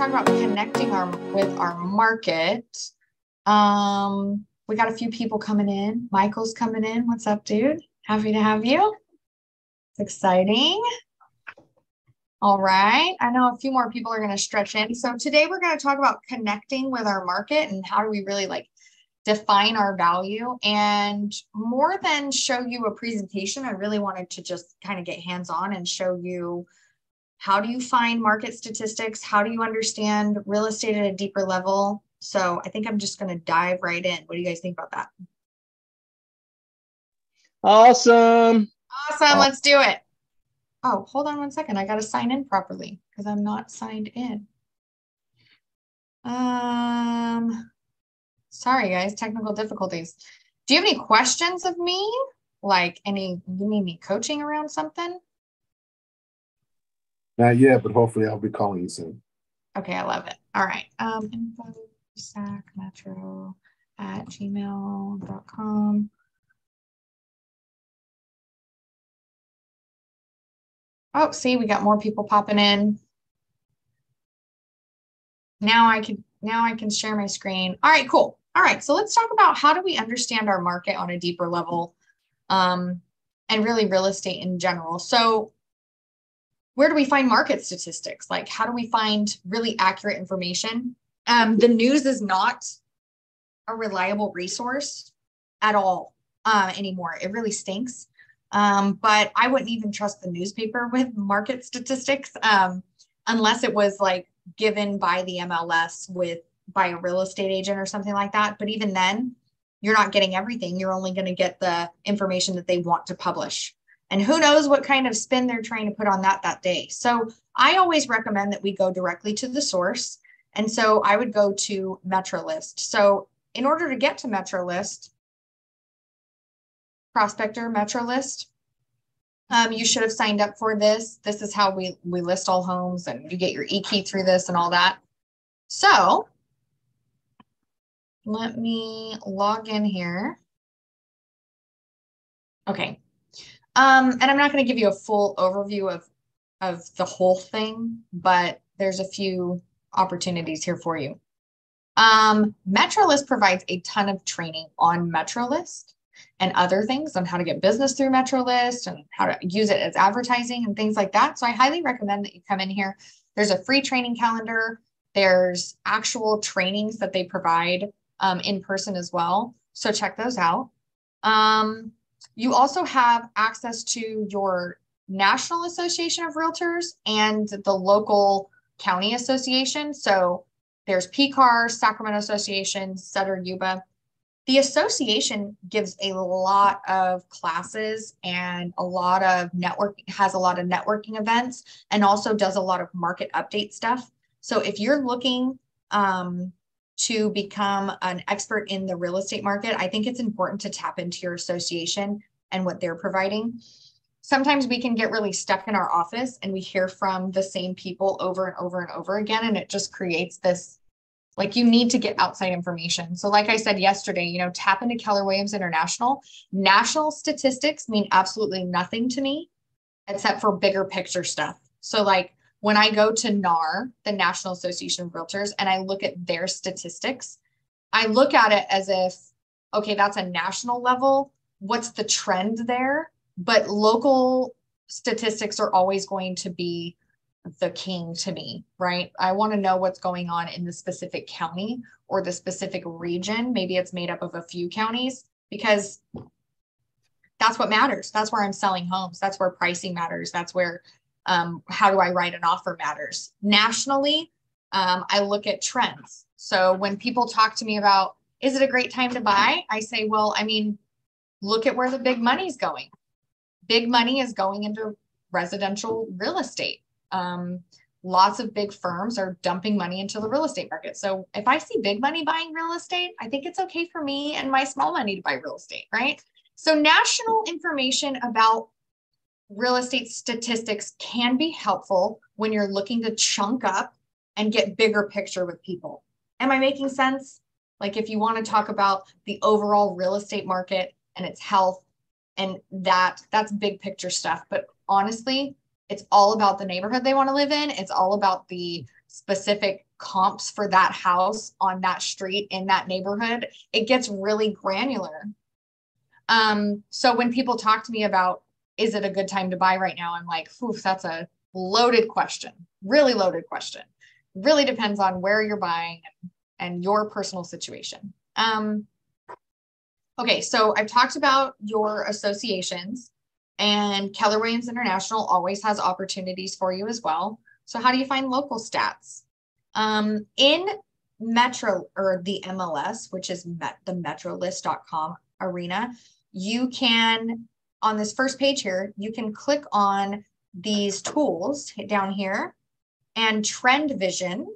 talk about connecting with our market. We got a few people coming in. Michael's coming in. What's up, dude? Happy to have you. It's exciting. All right. I know a few more people are going to stretch in. So today we're going to talk about connecting with our market and how do we really define our value. And more than show you a presentation, I really wanted to just kind of get hands-on and show you how do you find market statistics? How do you understand real estate at a deeper level? So I think I'm just going to dive right in. What do you guys think about that? Awesome. Awesome. Let's do it. Oh, hold on one second. I got to sign in properly because I'm not signed in. Sorry, guys, technical difficulties. Do you have any questions of me? You need any coaching around something? Not yet, but hopefully I'll be calling you soon. Okay, I love it. All right. info@gmail.com. Oh, see, we got more people popping in. Now I can share my screen. All right, cool. All right, so let's talk about how do we understand our market on a deeper level, and really real estate in general. So where do we find market statistics? How do we find really accurate information? The news is not a reliable resource at all anymore. It really stinks. But I wouldn't even trust the newspaper with market statistics unless it was given by the MLS by a real estate agent or something like that. But even then, you're not getting everything. You're only going to get the information that they want to publish. And who knows what kind of spin they're trying to put on that day. So I always recommend that we go directly to the source. And so I would go to MetroList. So in order to get to MetroList, Prospector MetroList, you should have signed up for this. This is how we list all homes, and you get your e-key through this and all that. So let me log in here. Okay. And I'm not going to give you a full overview of the whole thing, but there's a few opportunities here for you. MetroList provides a ton of training on MetroList and other things on how to get business through MetroList and how to use it as advertising and things like that. So I highly recommend that you come in here. There's a free training calendar. There's actual trainings that they provide in person as well. So check those out. You also have access to your National Association of Realtors and the local county association. So there's PCAR, Sacramento Association, Sutter, Yuba. The association gives a lot of classes and has a lot of networking events, and also does a lot of market update stuff. So if you're looking to become an expert in the real estate market, I think it's important to tap into your association and what they're providing. Sometimes we can get really stuck in our office and we hear from the same people over and over and over again, and it just creates this, you need to get outside information. So like I said yesterday, tap into Keller Williams International. National statistics mean absolutely nothing to me except for bigger picture stuff. So when I go to NAR, the National Association of Realtors, and I look at their statistics, I look at it as if, okay, that's a national level. What's the trend there? But local statistics are always going to be the king to me, right? I want to know what's going on in the specific county or the specific region. Maybe it's made up of a few counties, because that's what matters. That's where I'm selling homes. That's where pricing matters. That's where how do I write an offer matters. Nationally, I look at trends. So when people talk to me about, is it a great time to buy? I say, well, look at where the big money's going. Big money is going into residential real estate. Lots of big firms are dumping money into the real estate market. So if I see big money buying real estate, I think it's okay for me and my small money to buy real estate, right? So national information about real estate statistics can be helpful when you're looking to chunk up and get bigger picture with people. Am I making sense? If you want to talk about the overall real estate market and its health, and that's big picture stuff. But honestly, it's all about the neighborhood they want to live in. It's all about the specific comps for that house on that street in that neighborhood, it gets really granular. So when people talk to me about, is it a good time to buy right now? I'm like, oof, that's a loaded question, really loaded question. Really depends on where you're buying and your personal situation. Okay, so I've talked about your associations, and Keller Williams International always has opportunities for you as well. So how do you find local stats? In Metro, or the MLS, which is the metrolist.com arena, you can, on this first page here, you can click on these tools down here, and Trend Vision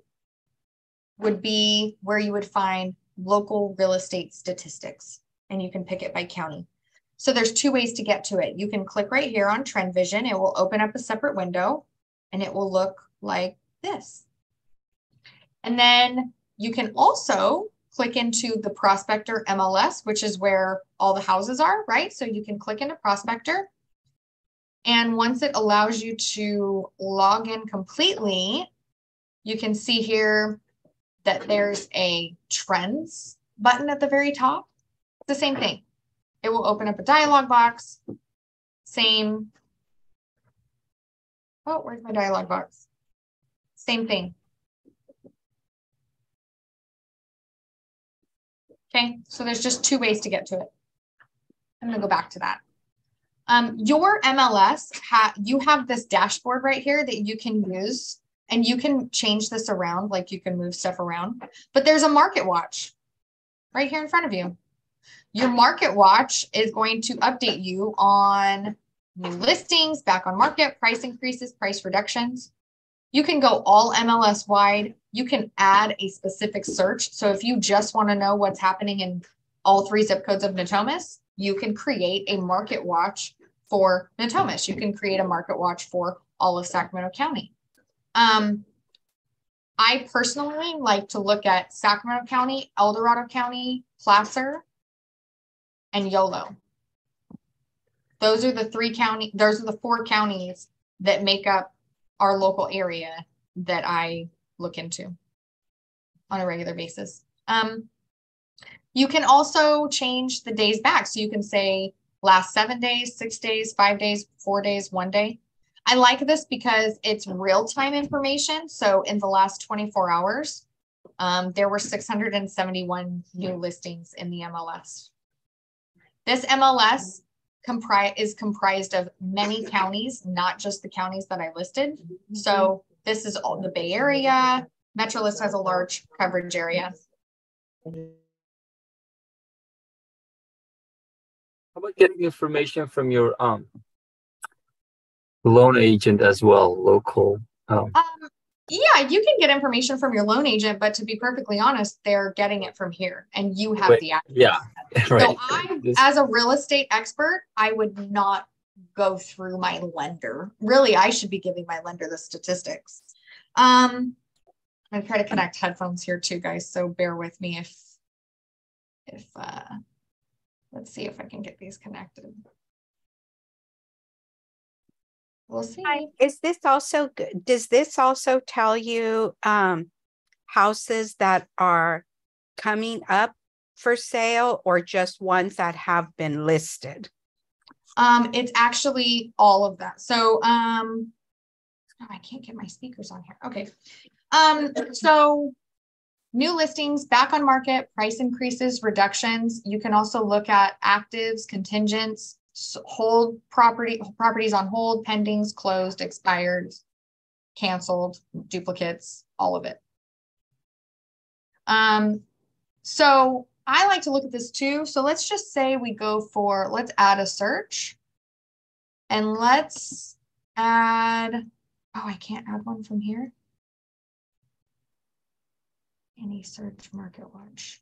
would be where you would find local real estate statistics, and you can pick it by county. So there's two ways to get to it. You can click right here on Trend Vision. It will open up a separate window, and it will look like this. And then you can also click into the Prospector MLS, which is where all the houses are, right? So you can click into Prospector. And once it allows you to log in completely, you can see here that there's a trends button at the very top. It's the same thing. It will open up a dialog box. Same. Oh, where's my dialog box? Same thing. Okay, so there's just two ways to get to it. I'm gonna go back to that. Your MLS, you have this dashboard right here that you can use, and you can change this around, like you can move stuff around, but there's a market watch right here in front of you. Your market watch is going to update you on new listings, back on market, price increases, price reductions. You can go all MLS wide. You can add a specific search. So if you just want to know what's happening in all 3 zip codes of Natomas, you can create a market watch for Natomas. You can create a market watch for all of Sacramento County. I personally like to look at Sacramento County, El Dorado County, Placer, and Yolo. Those are the 4 counties that make up our local area that I look into on a regular basis. You can also change the days back. So you can say last 7 days, 6 days, 5 days, 4 days, 1 day. I like this because it's real-time information. So in the last 24 hours, there were 671 new listings in the MLS. This MLS is comprised of many counties, not just the counties that I listed. So this is all the Bay Area. Metrolist has a large coverage area. How about getting information from your loan agent as well, local? Yeah, you can get information from your loan agent, but to be perfectly honest, they're getting it from here, and you have the access. Yeah, right. So as a real estate expert, I would not go through my lender. Really, I should be giving my lender the statistics. I'm gonna try to connect headphones here too, guys. So bear with me if let's see if I can get these connected. We'll see. Is this also good? Does this also tell you houses that are coming up for sale, or just ones that have been listed? It's actually all of that. So oh, I can't get my speakers on here. Okay. So new listings, back on market, price increases, reductions. You can also look at actives, contingents, hold properties on hold, pendings, closed, expired, canceled, duplicates, all of it. So I like to look at this too. So let's just say we go for, let's add a search, and let's add, oh, I can't add one from here. Any search market watch.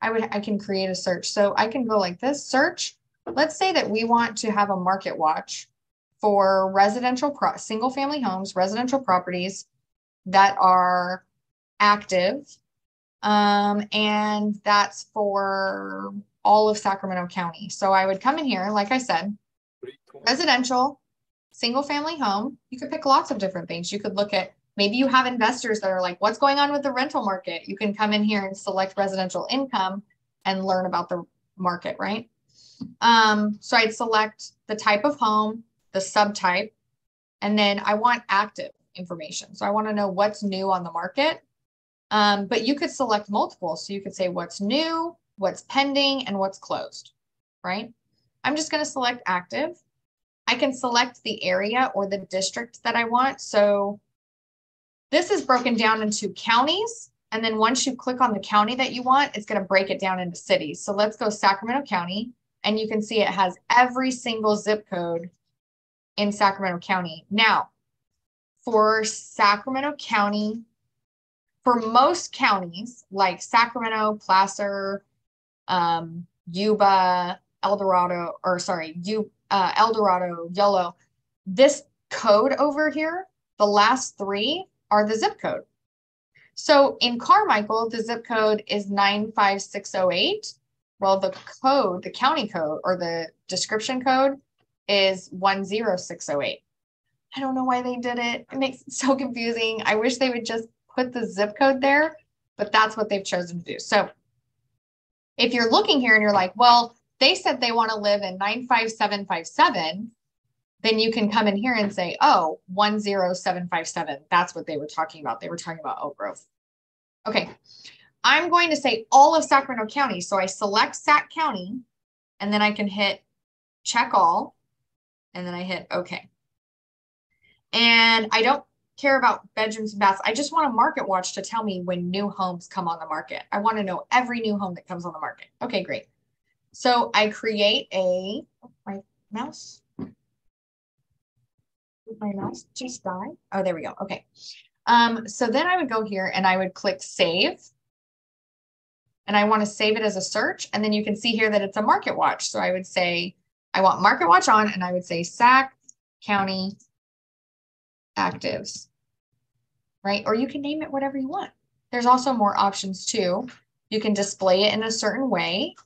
I can create a search. So I can go like this, search. Let's say that we want to have a market watch for residential single family homes, residential properties that are active. And that's for all of Sacramento County. So I would come in here, like I said, residential, single family home. You could pick lots of different things. You could look at Maybe you have investors that are like, what's going on with the rental market? You can come in here and select residential income and learn about the market, right? So I'd select the type of home, the subtype, and then I want active information. So I want to know what's new on the market. But you could select multiple. So you could say what's new, what's pending, and what's closed, right? I'm just going to select active. I can select the area or the district that I want. So this is broken down into counties. And then once you click on the county that you want, it's going to break it down into cities. So let's go Sacramento County. And you can see it has every single zip code in Sacramento County. Now, for Sacramento County, for most counties like Sacramento, Placer, Yuba, Eldorado, Yolo, this code over here, the last three are the zip code. So in Carmichael, the zip code is 95608. Well, the code, the county code or the description code is 10608. I don't know why they did it. It makes it so confusing. I wish they would just put the zip code there, but that's what they've chosen to do. So if you're looking here and you're like, well, they said they want to live in 95757, then you can come in here and say, oh, 10757. That's what they were talking about. They were talking about Oak Grove. Okay. I'm going to say all of Sacramento County. So I select Sac County and then I can hit check all and then I hit okay. And I don't care about bedrooms and baths. I just want a market watch to tell me when new homes come on the market. I want to know every new home that comes on the market. Okay, great. So I create my mouse. Did my mouse just die? Oh, there we go. Okay. So then I would go here and I would click save. And I want to save it as a search. And then you can see here that it's a market watch. So I would say, I want market watch on, and I would say Sac County actives, right? Or you can name it whatever you want. There's also more options too. You can display it in a certain way.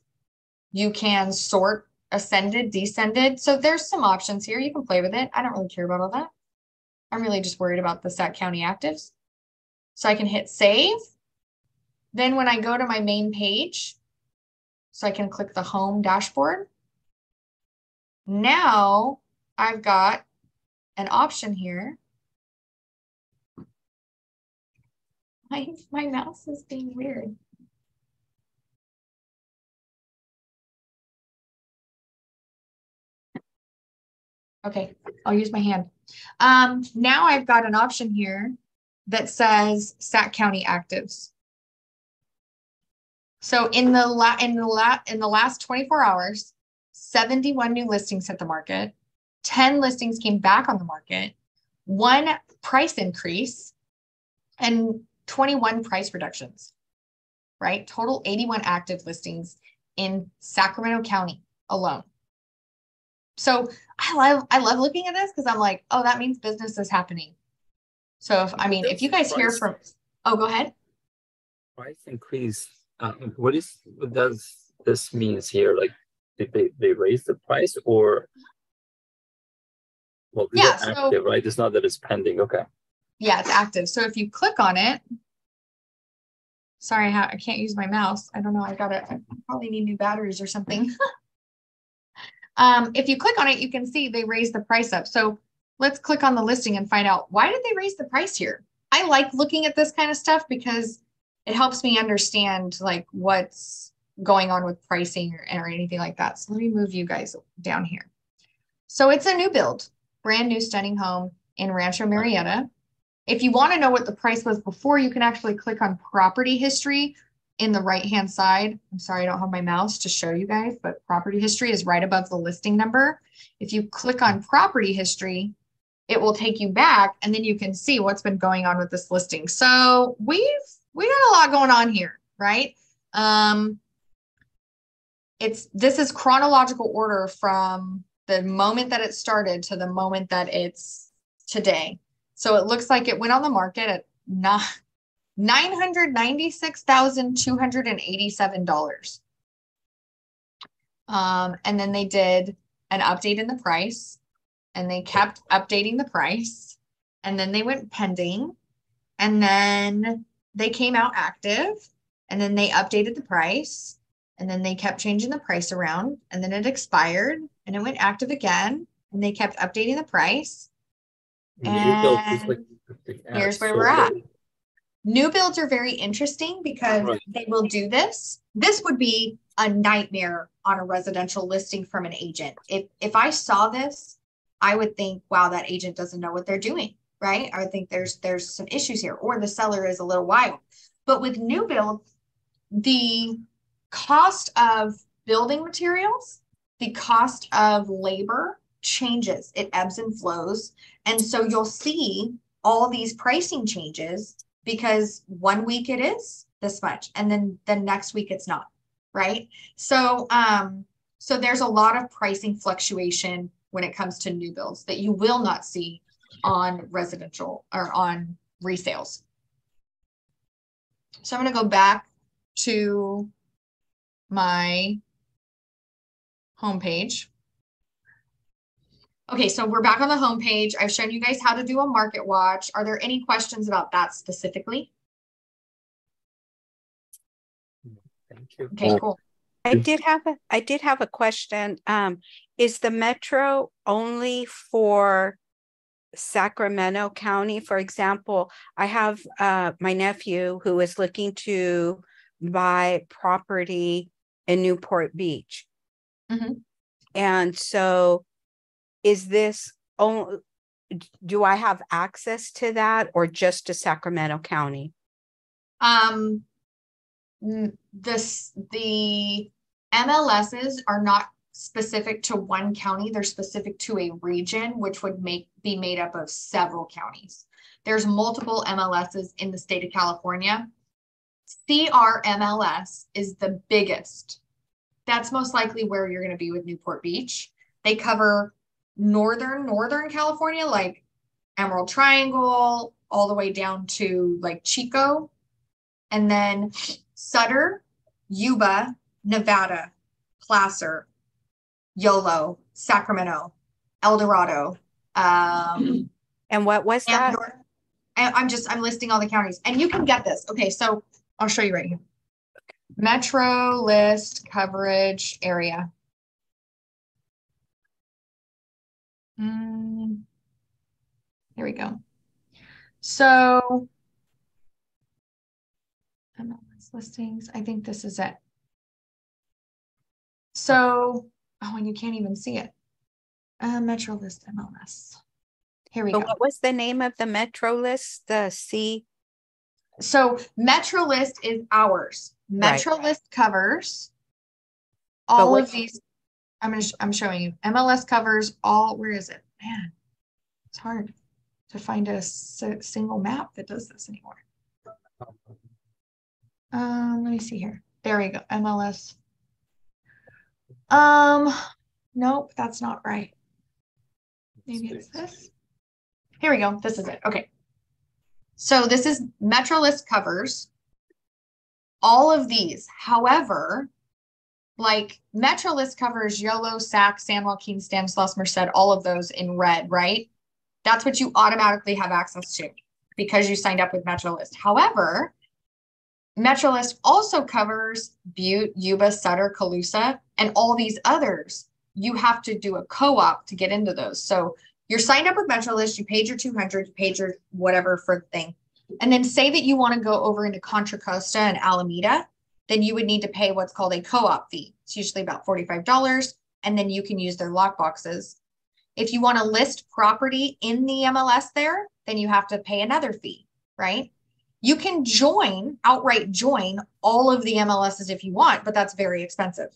You can sort ascended, descended. So there's some options here. You can play with it. I don't really care about all that. I'm really just worried about the Sac County actives. So I can hit save. Then when I go to my main page, so I can click the home dashboard. Now I've got an option here. My mouse is being weird. Okay, I'll use my hand. Now I've got an option here that says Sac County actives. So in the last 24 hours, 71 new listings hit the market, 10 listings came back on the market, 1 price increase, and 21 price reductions, right? Total 81 active listings in Sacramento County alone. So I love looking at this because I'm like, oh, that means business is happening. So if you guys hear from, oh, go ahead. Price increase. What does this means here? Like, did they raise the price or? Well, yeah, so active, right? It's not that it's pending. Okay. Yeah, it's active. So if you click on it, sorry, I can't use my mouse. I don't know. I probably need new batteries or something. If you click on it, you can see they raised the price up. So let's click on the listing and find out why did they raise the price here? I like looking at this kind of stuff because it helps me understand like what's going on with pricing or anything like that. So let me move you guys down here. So it's a new build, brand new stunning home in Rancho Murrieta. If you want to know what the price was before, you can actually click on property history in the right-hand side. I'm sorry, I don't have my mouse to show you guys, but property history is right above the listing number. If you click on property history, it will take you back and then you can see what's been going on with this listing. So we got a lot going on here, right? This is chronological order from the moment that it started to the moment that it's today. So it looks like it went on the market at $996,287. And then they did an update in the price and they kept updating the price. And then they went pending and then they came out active, and then they updated the price, and then they kept changing the price around, and then it expired, and it went active again, and they kept updating the price. New build is And like here's where we're at. New builds are very interesting because Right. they will do this. This would be a nightmare on a residential listing from an agent. If I saw this, I would think, wow, that agent doesn't know what they're doing, right? I would think there's some issues here, or the seller is a little wild. But with new build, the cost of building materials, the cost of labor changes. It ebbs and flows. And so you'll see all these pricing changes because 1 week it is this much, and then the next week it's not, right? So so there's a lot of pricing fluctuation when it comes to new builds that you will not see on residential or on resales. So I'm going to go back to my homepage. Okay, so we're back on the homepage. I've shown you guys how to do a market watch. Are there any questions about that specifically? Thank you. Okay, cool. I did have a question. Is the metro only for Sacramento County? For example, I have my nephew who is looking to buy property in Newport Beach. Mhm. And so is this only, do I have access to that or just to Sacramento County? The MLSs are not specific to one county. They're specific to a region, which would be made up of several counties. There's multiple MLSs in the state of California. CRMLS is the biggest. That's most likely where you're going to be with Newport Beach. They cover northern California, like Emerald Triangle, all the way down to like Chico. And then Sutter, Yuba, Nevada, Placer, Yolo, Sacramento, El Dorado. And what was that? I'm listing all the counties, and you can get this. Okay, so I'll show you right here. Metro list coverage area. Here we go. So MLS listings. I think this is it. So, oh, and you can't even see it. Metro list MLS. Here we go. What was the name of the metro list? The C. So Metro list is ours. Metro list covers all of these. I'm showing you. MLS covers all. Where is it? Man, it's hard to find a single map that does this anymore. Let me see here. There we go. MLS. Nope, that's not right. Maybe it's this. Here we go. This is it. Okay. So this is Metro list covers all of these. However, like Metro list covers Yolo, Sac, San Joaquin, Stanislaus, Merced, all of those in red, right? That's what you automatically have access to because you signed up with Metro list. However, Metro list also covers Butte, Yuba, Sutter, Colusa, and all these others. You have to do a co-op to get into those. So you're signed up with Metro list, you paid your $200, you paid your whatever for the thing. And then say that you want to go over into Contra Costa and Alameda, then you would need to pay what's called a co-op fee. It's usually about $45, and then you can use their lock boxes. If you want to list property in the MLS there, then you have to pay another fee, right? You can outright join all of the MLSs if you want, but that's very expensive.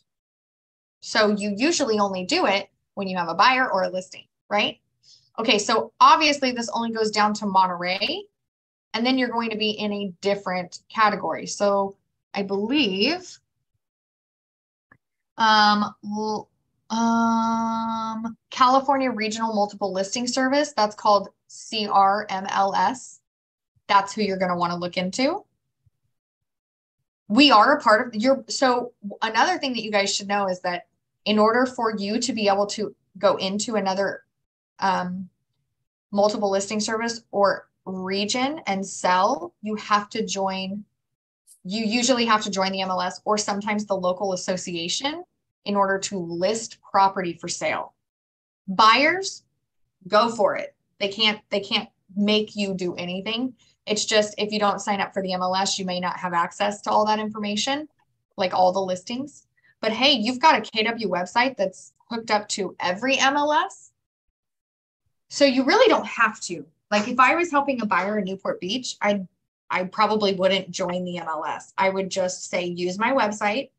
So you usually only do it when you have a buyer or a listing, right? Okay, so obviously this only goes down to Monterey, and then you're going to be in a different category. So I believe California Regional Multiple Listing Service, that's called CRMLS. That's who you're going to want to look into. We are a part of so another thing that you guys should know is that in order for you to be able to go into another multiple listing service or region and sell, you usually have to join the MLS or sometimes the local association in order to list property for sale. Buyers, go for it. They can't make you do anything. It's just, if you don't sign up for the MLS, you may not have access to all that information, like all the listings. But hey, you've got a KW website that's hooked up to every MLS. So you really don't have to. Like if I was helping a buyer in Newport Beach, I probably wouldn't join the MLS. I would just say, use my website,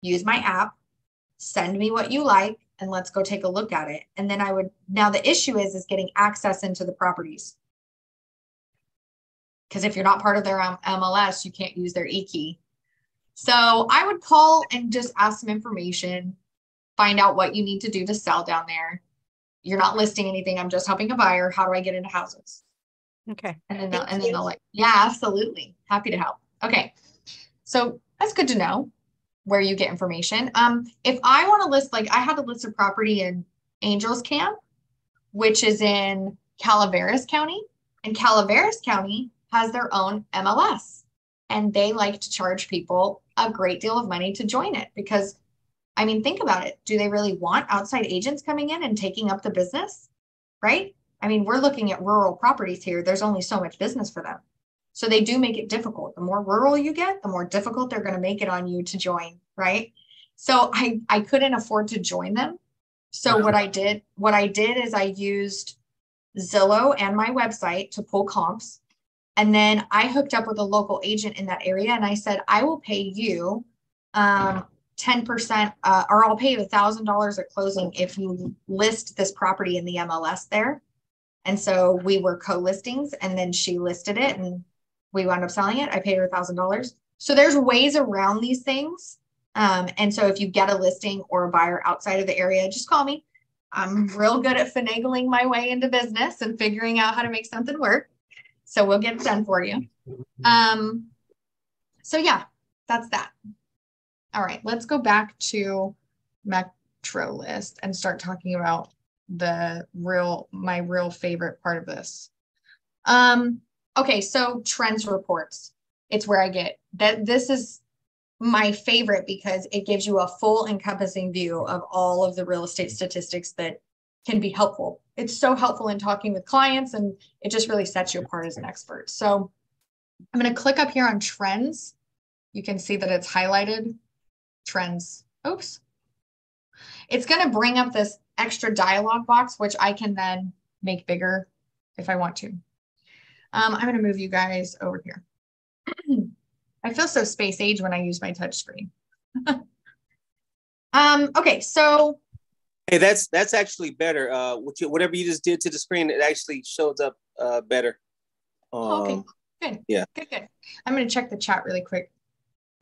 use my app, send me what you like, and let's go take a look at it. And then now the issue is getting access into the properties. Because if you're not part of their MLS, you can't use their e-key. So I would call and just ask some information, find out what you need to do to sell down there. You're not listing anything. I'm just helping a buyer. How do I get into houses? Okay. And then they'll like, yeah, absolutely. Happy to help. Okay. So that's good to know where you get information. If I want to list, like I had to list a property in Angels Camp, which is in Calaveras County, and Calaveras County has their own MLS, and they like to charge people a great deal of money to join it because, I mean, think about it. Do they really want outside agents coming in and taking up the business? Right? I mean, we're looking at rural properties here. There's only so much business for them. So they do make it difficult. The more rural you get, the more difficult they're going to make it on you to join, right? So I couldn't afford to join them. So what I did is I used Zillow and my website to pull comps. And then I hooked up with a local agent in that area. And I said, I will pay you 10%, or I'll pay you $1,000 at closing if you list this property in the MLS there. And so we were co-listings, and then she listed it and we wound up selling it. I paid her $1,000. So there's ways around these things. And so if you get a listing or a buyer outside of the area, just call me. I'm real good at finagling my way into business and figuring out how to make something work. So we'll get it done for you. So yeah, that's that. All right, let's go back to Metro List and start talking about my real favorite part of this. Okay, so trends reports. It's where I get that. This is my favorite because it gives you a full encompassing view of all of the real estate statistics that can be helpful. It's so helpful in talking with clients, and it just really sets you apart as an expert. So I'm going to click up here on trends. You can see that it's highlighted trends. Oops. It's going to bring up this extra dialog box, which I can then make bigger if I want to. I'm going to move you guys over here. I feel so space age when I use my touch screen. Okay, so. Hey, that's actually better. Whatever you just did to the screen, it actually shows up better. Okay, good. Yeah. Good. I'm going to check the chat really quick.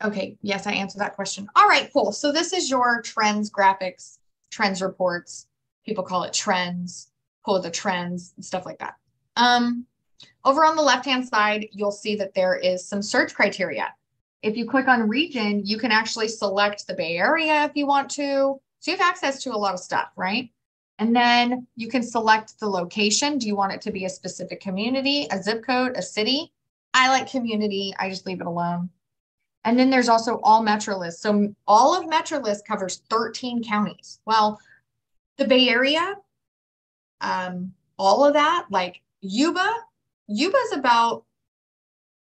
Okay, yes, I answered that question. All right, cool. So this is your trends graphics, trends reports. People call it trends, pull the trends, and stuff like that. Over on the left-hand side, you'll see that there is some search criteria. If you click on region, you can actually select the Bay Area if you want to. So you have access to a lot of stuff, right? And then you can select the location. Do you want it to be a specific community, a zip code, a city? I like community. I just leave it alone. And then there's also all Metro List. So all of Metro List covers 13 counties. Well, the Bay Area, all of that, like Yuba's about,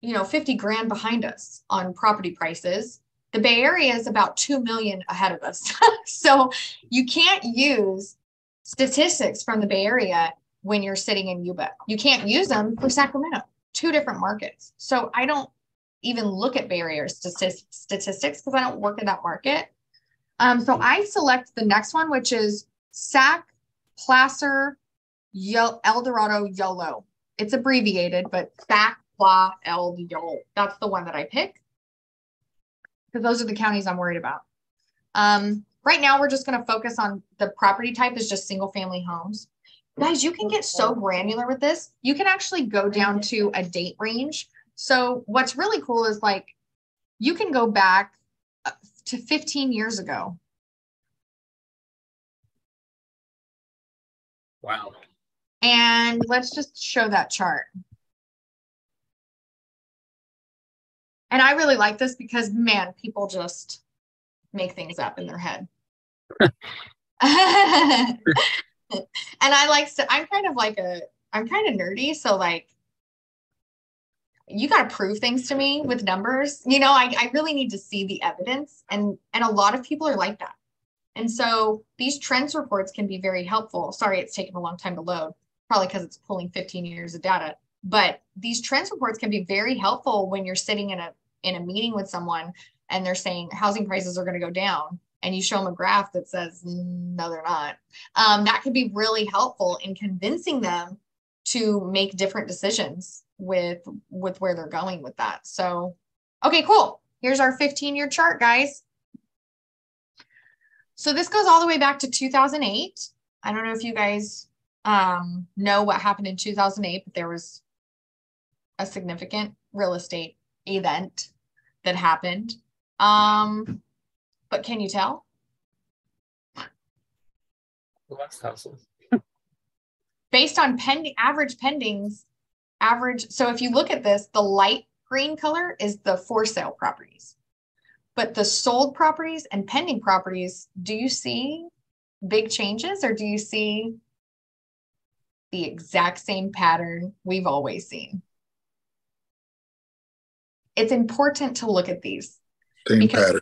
50 grand behind us on property prices. The Bay Area is about 2 million ahead of us. So you can't use statistics from the Bay Area when you're sitting in Yuba. You can't use them for Sacramento, 2 different markets. So I don't even look at Bay Area statistics because I don't work in that market. So I select the next one, which is Sac, Placer, El Dorado, YOLO. It's abbreviated, but Sac, Pla, El, YOLO. That's the one that I pick because those are the counties I'm worried about. Right now, we're just going to focus on the property type is just single family homes. Guys, you can get so granular with this. You can actually go down to a date range. So what's really cool is like, you can go back to 15 years ago. Wow. And let's just show that chart. And I really like this because, man, people just make things up in their head. And I'm kind of nerdy. So like, you got to prove things to me with numbers. You know, I really need to see the evidence. And a lot of people are like that. And so these trends reports can be very helpful. Sorry, it's taken a long time to load, probably because it's pulling 15 years of data. But these trends reports can be very helpful when you're sitting in a meeting with someone and they're saying housing prices are going to go down, and you show them a graph that says, no, they're not. That could be really helpful in convincing them to make different decisions with where they're going with that. So, okay, cool. Here's our 15-year chart, guys. So this goes all the way back to 2008. I don't know if you guys know what happened in 2008, but there was a significant real estate event that happened. But can you tell? Last houses. Based on average pendings, so if you look at this, the light green color is the for sale properties. But the sold properties and pending properties, do you see big changes, or do you see the exact same pattern we've always seen? It's important to look at these. Same pattern.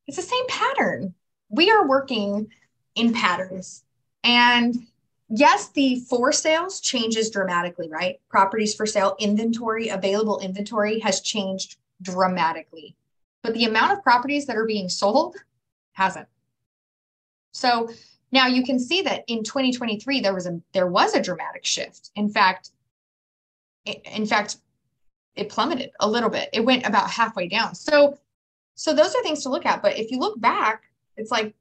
It's the same pattern. We are working in patterns. And yes, the for sales changes dramatically, right? Properties for sale, inventory, available inventory has changed dramatically. But the amount of properties that are being sold hasn't. So now you can see that in 2023, there was a dramatic shift. In fact, it plummeted a little bit. It went about halfway down. So those are things to look at. But if you look back, it's like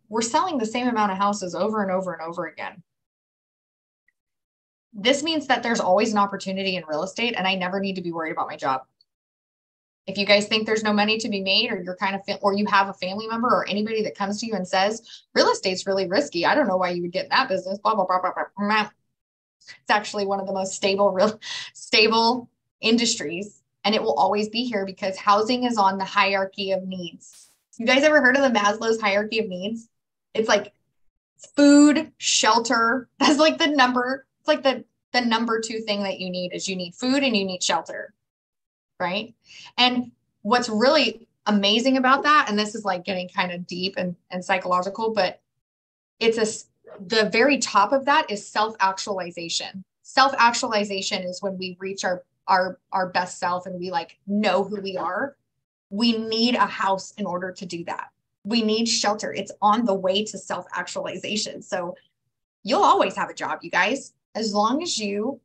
we're selling the same amount of houses over and over and over again. This means that there's always an opportunity in real estate, and I never need to be worried about my job. If you guys think there's no money to be made, or or you have a family member or anybody that comes to you and says, real estate's really risky, I don't know why you would get in that business, blah, blah, blah, blah, blah. It's actually one of the most stable industries, and it will always be here because housing is on the hierarchy of needs. You guys ever heard of the Maslow's hierarchy of needs? It's like food, shelter. That's like the number. It's like the number 2 thing that you need is you need food and you need shelter. Right. And what's really amazing about that, and this is like getting kind of deep and psychological, but the very top of that is self-actualization. Self-actualization is when we reach our best self and we like know who we are. We need a house in order to do that. We need shelter. It's on the way to self-actualization. So you'll always have a job, you guys, as long as you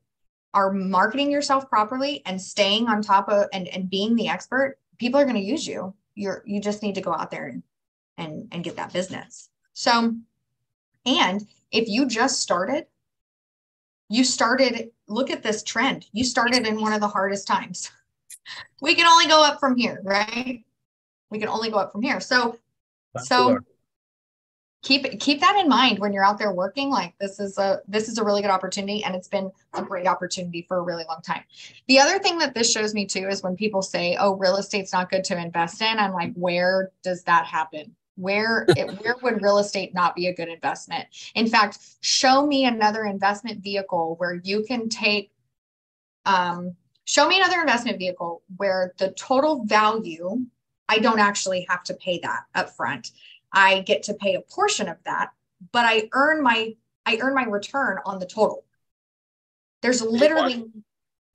are marketing yourself properly and staying on top of and being the expert. People are going to use you. You just need to go out there and get that business. So, and if you just started, look at this trend. You started in one of the hardest times. We can only go up from here, right? We can only go up from here. So keep that in mind when you're out there working. Like this is a really good opportunity, and it's been a great opportunity for a really long time. The other thing that this shows me too is when people say, oh, real estate's not good to invest in. I'm like, where does that happen? Where would real estate not be a good investment? In fact, show me another investment vehicle where you can take, show me another investment vehicle where the total value, I don't actually have to pay that up front. I get to pay a portion of that, but I earn my return on the total. There's literally,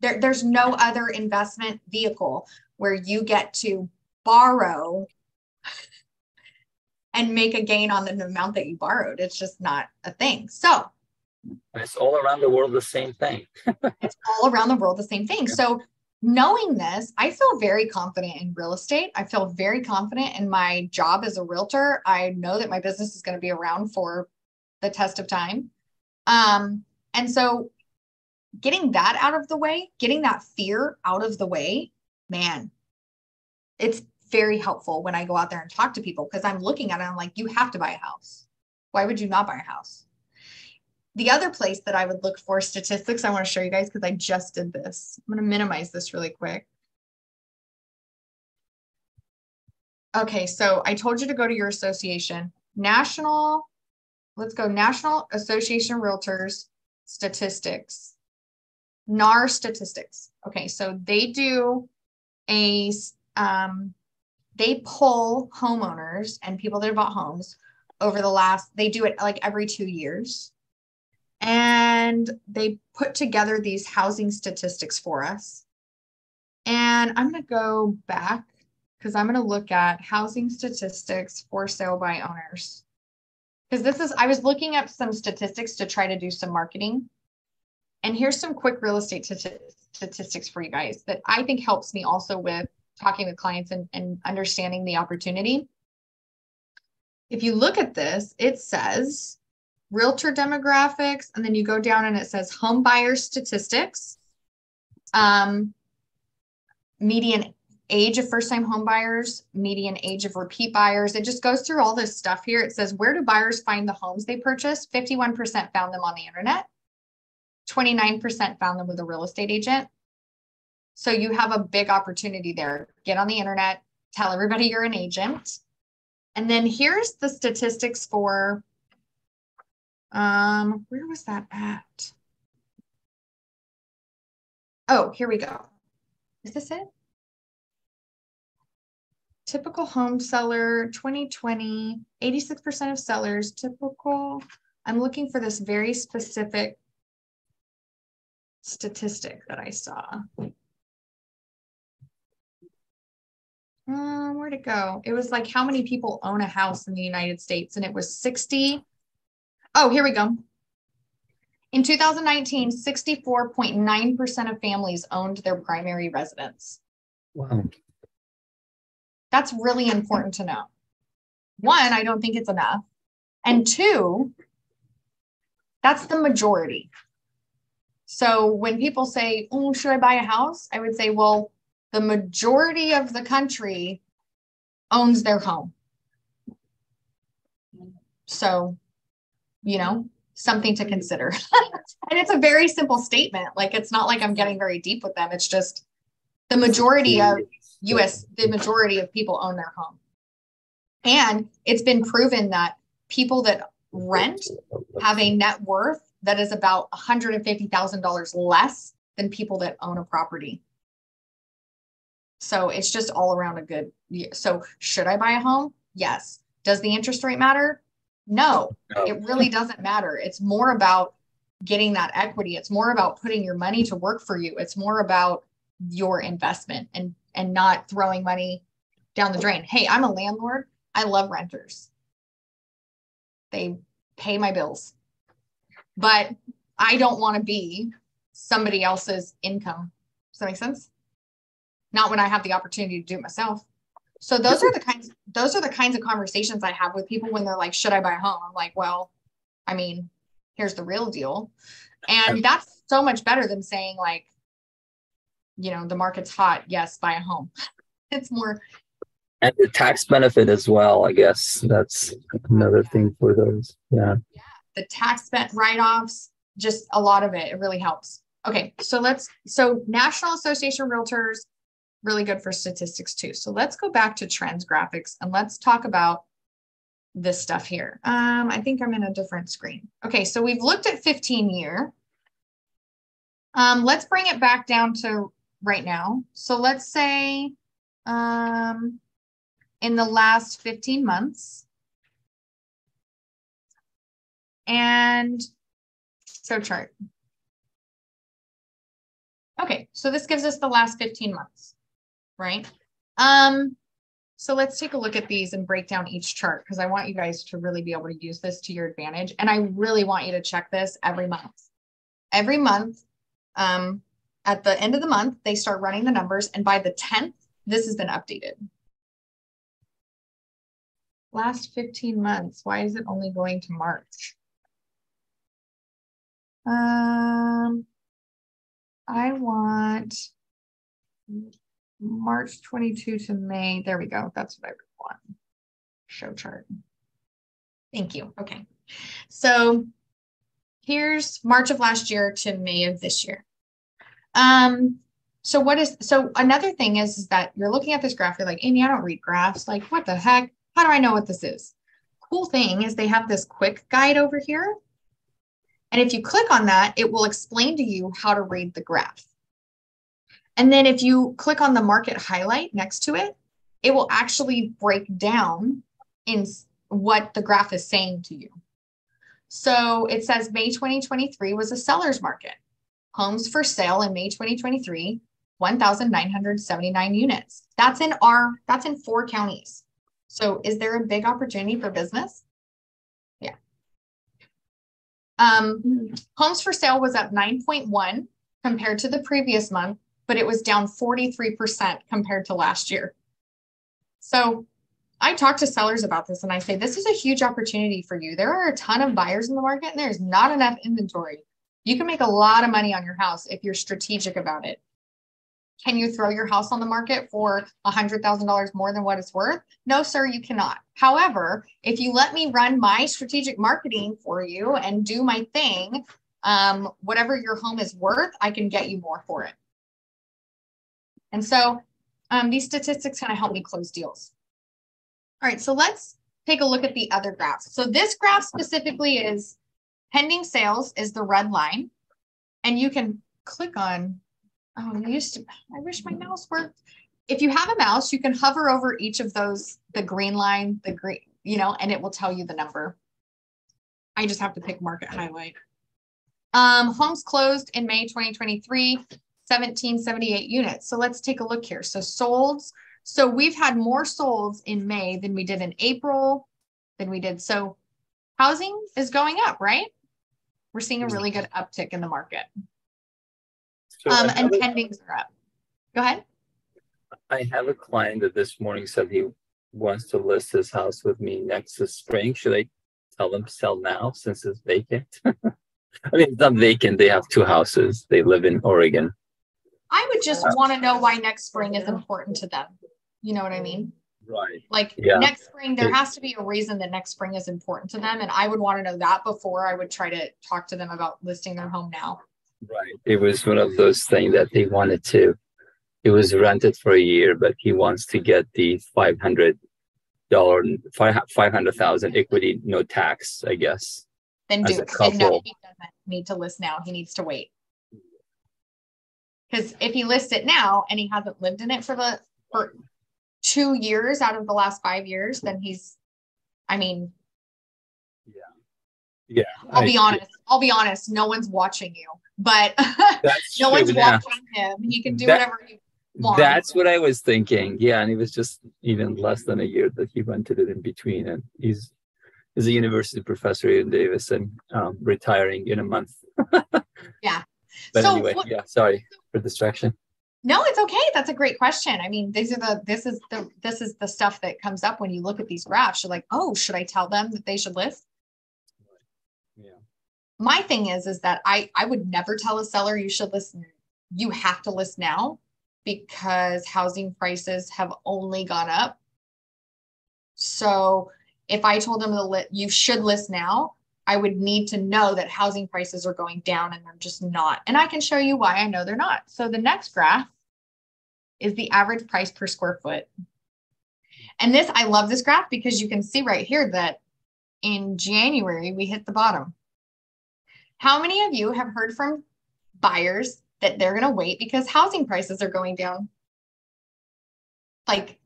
there's no other investment vehicle where you get to borrow and make a gain on the amount that you borrowed. It's just not a thing. So it's all around the world the same thing. It's all around the world the same thing. So knowing this, I feel very confident in real estate. I feel very confident in my job as a realtor. I know that my business is going to be around for the test of time. And so getting that out of the way, getting that fear out of the way, man, it's very helpful when I go out there and talk to people, because I'm looking at it, I'm like, you have to buy a house. Why would you not buy a house? The other place that I would look for statistics, I want to show you guys because I just did this. I'm going to minimize this really quick. Okay, so I told you to go to your association. Let's go National Association of Realtors statistics. NAR statistics. Okay, so they do they poll homeowners and people that have bought homes over they do it like every 2 years. And they put together these housing statistics for us. And I'm going to go back because I'm going to look at housing statistics for sale by owners. Because I was looking up some statistics to try to do some marketing. And here's some quick real estate statistics for you guys that I think helps me also with talking with clients and understanding the opportunity. If you look at this, it says realtor demographics, and then you go down and it says home buyer statistics, median age of first-time home buyers, median age of repeat buyers. It just goes through all this stuff here. It says, where do buyers find the homes they purchase? 51% found them on the internet. 29% found them with a real estate agent. So you have a big opportunity there. Get on the internet, tell everybody you're an agent. And then here's the statistics for, where was that at? Oh, here we go. Is this it? Typical home seller, 2020, 86% of sellers, typical. I'm looking for this very specific statistic that I saw. Where'd it go? It was like how many people own a house in the United States, and it was 60. Oh, here we go. In 2019, 64.9% of families owned their primary residence. Wow. That's really important to know. One, I don't think it's enough. And two, that's the majority. So when people say, oh, should I buy a house? I would say, well, the majority of the country owns their home. So, something to consider. And it's a very simple statement. Like, it's not like I'm getting very deep with them. It's just the majority of the majority of people own their home. And it's been proven that people that rent have a net worth that is about $150,000 less than people that own a property. So it's just all around a good. So should I buy a home? Yes. Does the interest rate matter? No, it really doesn't matter. It's more about getting that equity. It's more about putting your money to work for you. It's more about your investment and not throwing money down the drain. Hey, I'm a landlord. I love renters. They pay my bills, but I don't want to be somebody else's income. Does that make sense? Not when I have the opportunity to do it myself. So those are the kinds of conversations I have with people when they're like, should I buy a home? I'm like, well, I mean, here's the real deal. And that's so much better than saying like, the market's hot. Yes, buy a home. It's more. And the tax benefit as well, I guess. That's another thing for those. Yeah. The tax write-offs, just a lot of it. It really helps. Okay, so National Association of Realtors, really good for statistics too. So let's go back to trends graphics and let's talk about this stuff here. I think I'm in a different screen. Okay, so we've looked at 15-year. Let's bring it back down to right now. So let's say in the last 15 months. And show chart. Okay, so this gives us the last 15 months, right? So let's take a look at these and break down each chart because I want you guys to really be able to use this to your advantage. And I really want you to check this every month. Every month, at the end of the month, they start running the numbers. And by the 10th, this has been updated. Last 15 months, why is it only going to March? I want March 22 to May. There we go. That's what I want. Show chart. Thank you. Okay. So here's March of last year to May of this year. So another thing is that you're looking at this graph, you're like, Amy, I don't read graphs. Like, what the heck? How do I know what this is? Cool thing is they have this quick guide over here. And if you click on that, it will explain to you how to read the graph. And then if you click on the market highlight next to it, it will actually break down in what the graph is saying to you. So it says May 2023 was a seller's market. Homes for sale in May 2023, 1,979 units. That's in 4 counties. So is there a big opportunity for business? Yeah. Homes for sale was up 9.1 compared to the previous month, but it was down 43% compared to last year. So I talk to sellers about this and I say, this is a huge opportunity for you. There are a ton of buyers in the market and there's not enough inventory. You can make a lot of money on your house if you're strategic about it. Can you throw your house on the market for $100,000 more than what it's worth? No, sir, you cannot. However, if you let me run my strategic marketing for you and do my thing, whatever your home is worth, I can get you more for it. And so these statistics kind of help me close deals. All right, so let's take a look at the other graphs. So this graph specifically is pending sales is the red line. And you can click on, I wish my mouse worked. If you have a mouse, you can hover over each of those, the green line, the green, and it will tell you the number. I just have to pick market highlight. Homes closed in May 2023, 1778 units. So let's take a look here. So solds. So we've had more solds in May than we did in April, than we did. So housing is going up, right? We're seeing a really good uptick in the market. So and pendings are up. Go ahead. I have a client that this morning said he wants to list his house with me next to spring. Should I tell them to sell now since it's vacant? I mean, it's not vacant. They have 2 houses. They live in Oregon. I would just want to know why next spring is important to them. You know what I mean? Right. Like next spring, there has to be a reason that next spring is important to them. And I would want to know that before I would try to talk to them about listing their home now. Right. It was one of those things that they wanted to. It was rented for a year, but he wants to get the $500,000 equity, no tax, I guess. Then do it. And no, he doesn't need to list now. He needs to wait. Because if he lists it now and he hasn't lived in it for 2 years out of the last 5 years, then he's, yeah. I'll be honest. No one's watching you, but no one's watching him. He can do whatever he wants. That's what I was thinking. Yeah. And it was just even less than a year that he rented it in between. And he's a university professor in Davis and retiring in a month. Yeah. But so anyway, sorry for distraction. No, it's okay. That's a great question. I mean, this is the stuff that comes up when you look at these graphs. You're like, oh, should I tell them that they should list? Yeah. My thing is that I would never tell a seller you should list. You have to list now because housing prices have only gone up. So if I told them you should list now, I would need to know that housing prices are going down and they're just not. And I can show you why I know they're not. So the next graph is the average price per square foot. And I love this graph because you can see right here that in January, we hit the bottom. How many of you have heard from buyers that they're going to wait because housing prices are going down? Like,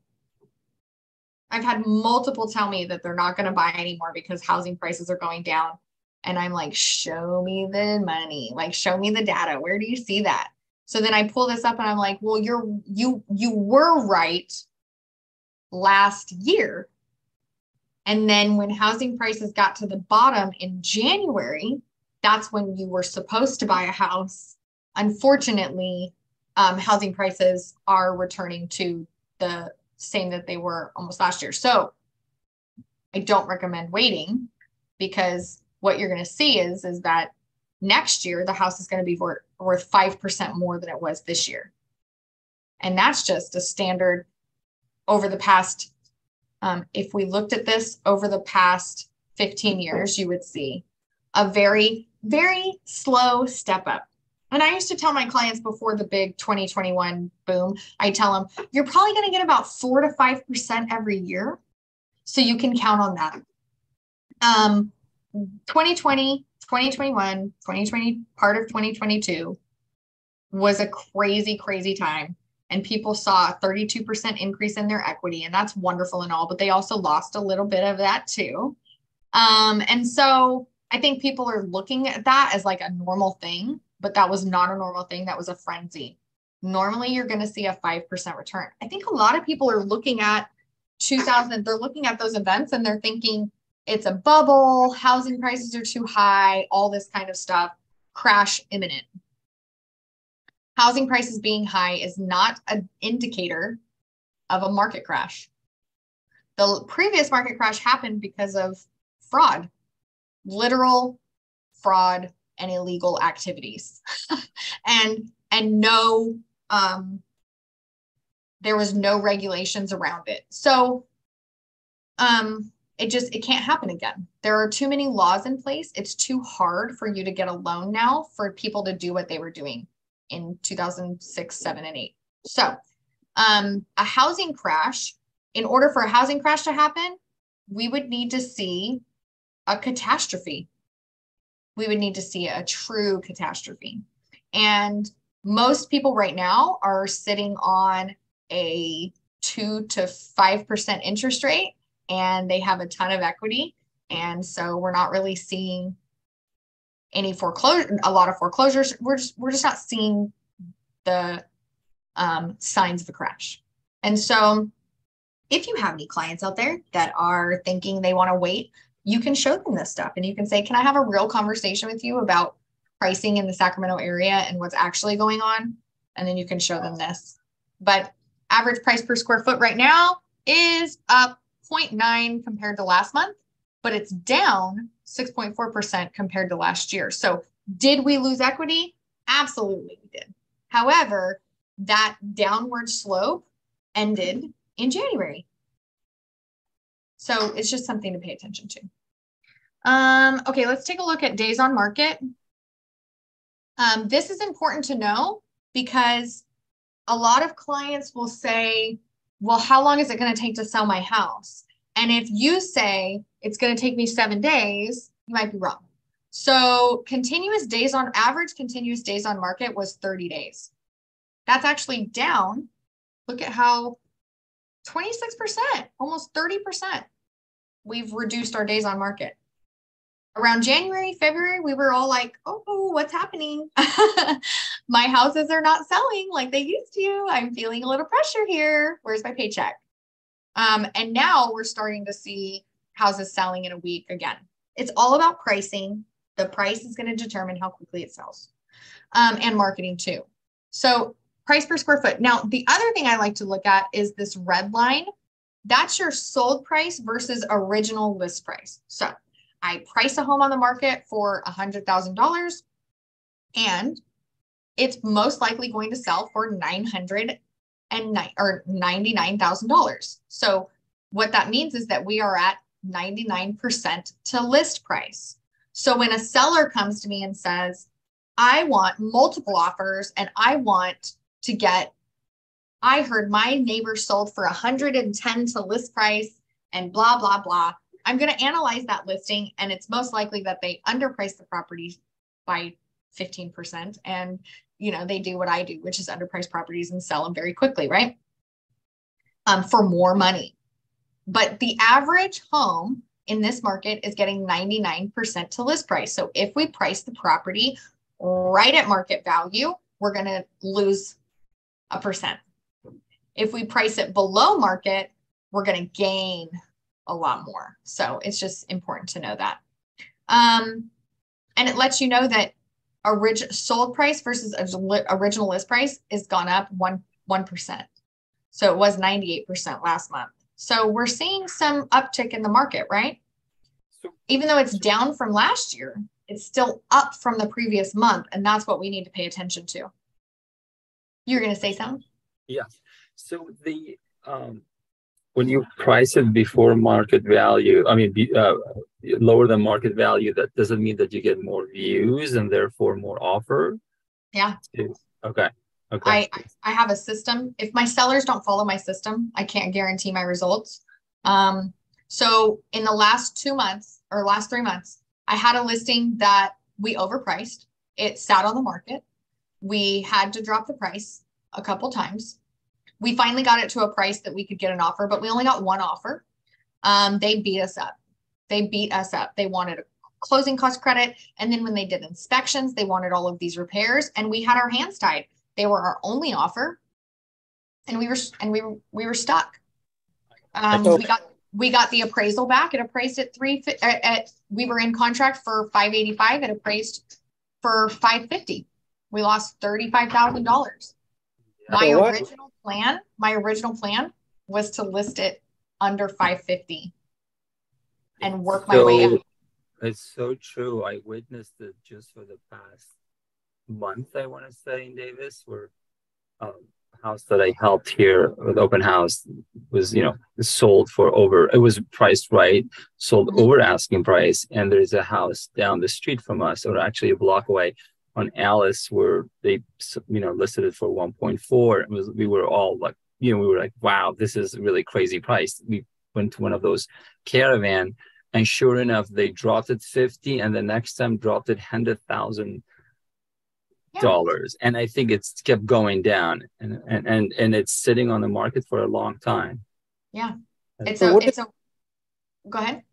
I've had multiple tell me that they're not going to buy anymore because housing prices are going down. And I'm like, show me the money, like, show me the data. Where do you see that? So then I pull this up and I'm like, well, you were right last year. And then when housing prices got to the bottom in January, that's when you were supposed to buy a house. Unfortunately, housing prices are returning to the same that they were almost last year. So I don't recommend waiting because what you're going to see is that next year, the house is going to be worth 5% more than it was this year. And that's just a standard over the past, if we looked at this over the past 15 years, you would see a very, very slow step up. And I used to tell my clients before the big 2021 boom, I tell them, you're probably going to get about 4 to 5% every year. So you can count on that. 2020, 2021, 2020, part of 2022 was a crazy, crazy time. And people saw a 32% increase in their equity. And that's wonderful and all, but they also lost a little bit of that too. And so I think people are looking at that as like a normal thing, but that was not a normal thing. That was a frenzy. Normally you're going to see a 5% return. I think a lot of people are looking at 2000, they're looking at those events and they're thinking it's a bubble, housing prices are too high, all this kind of stuff, crash imminent. Housing prices being high is not an indicator of a market crash. The previous market crash happened because of fraud, literal fraud and illegal activities. and no, there was no regulations around it. So it can't happen again. There are too many laws in place. It's too hard for you to get a loan now for people to do what they were doing in 2006, 7, and 8. So a housing crash, in order for a housing crash to happen, we would need to see a catastrophe. We would need to see a true catastrophe. And most people right now are sitting on a 2 to 5% interest rate, and they have a ton of equity. And so we're not really seeing any foreclosure, a lot of foreclosures. We're just not seeing the signs of a crash. And so if you have any clients out there that are thinking they want to wait, you can show them this stuff and you can say, can I have a real conversation with you about pricing in the Sacramento area and what's actually going on? And then you can show them this. But average price per square foot right now is up 0.9 compared to last month, but it's down 6.4% compared to last year. So did we lose equity? Absolutely we did. However, that downward slope ended in January. So it's just something to pay attention to. Okay, let's take a look at days on market. This is important to know because a lot of clients will say, well, how long is it going to take to sell my house? And if you say it's going to take me 7 days, you might be wrong. So average continuous days on market was 30 days. That's actually down. Look at how 26%, almost 30%, we've reduced our days on market. Around January, February, we were all like, oh, what's happening? My houses are not selling like they used to. I'm feeling a little pressure here. Where's my paycheck? And now we're starting to see houses selling in a week again. It's all about pricing. The price is going to determine how quickly it sells, and marketing too. So price per square foot. Now, the other thing I like to look at is this red line. That's your sold price versus original list price. So I price a home on the market for $100,000 and it's most likely going to sell for $99,000. So what that means is that we are at 99% to list price. So when a seller comes to me and says, I want multiple offers and I heard my neighbor sold for 110 to list price and blah, blah, blah. I'm going to analyze that listing and it's most likely that they underprice the property by 15%. And, they do what I do, which is underprice properties and sell them very quickly, right? For more money. But the average home in this market is getting 99% to list price. So if we price the property right at market value, we're going to lose 1%. If we price it below market, we're going to gain a lot more. So it's just important to know that. And it lets you know that sold price versus original list price is gone up 1%. So it was 98% last month. So we're seeing some uptick in the market, right? Even though it's down from last year, it's still up from the previous month. And that's what we need to pay attention to. You're going to say something? Yes. So when you price it before market value, lower than market value, that doesn't mean that you get more views and therefore more offer. Yeah. Okay. Okay. I have a system. If my sellers don't follow my system, I can't guarantee my results. So in the last 2 months or last 3 months, I had a listing that we overpriced. It sat on the market. We had to drop the price a couple times. We finally got it to a price that we could get an offer, but we only got one offer. They beat us up. They wanted a closing cost credit. And then when they did inspections, they wanted all of these repairs, and we had our hands tied. They were our only offer, and we were stuck. We got the appraisal back. It appraised at we were in contract for $585. It appraised for $550. We lost $35,000. My original plan was to list it under $550 and work my way up. It's so true. I witnessed it just for the past month, I want to say, in Davis, where house that I helped here with open house was, sold for over, it was priced right, sold over asking price. And there's a house down the street from us, or actually a block away on Alice, where they, listed it for 1.4. We were all like, we were like, wow, this is a really crazy price. We went to one of those caravan, and sure enough, they dropped it 50, and the next time dropped it $100,000. And I think it's kept going down, and it's sitting on the market for a long time. Yeah. Go ahead.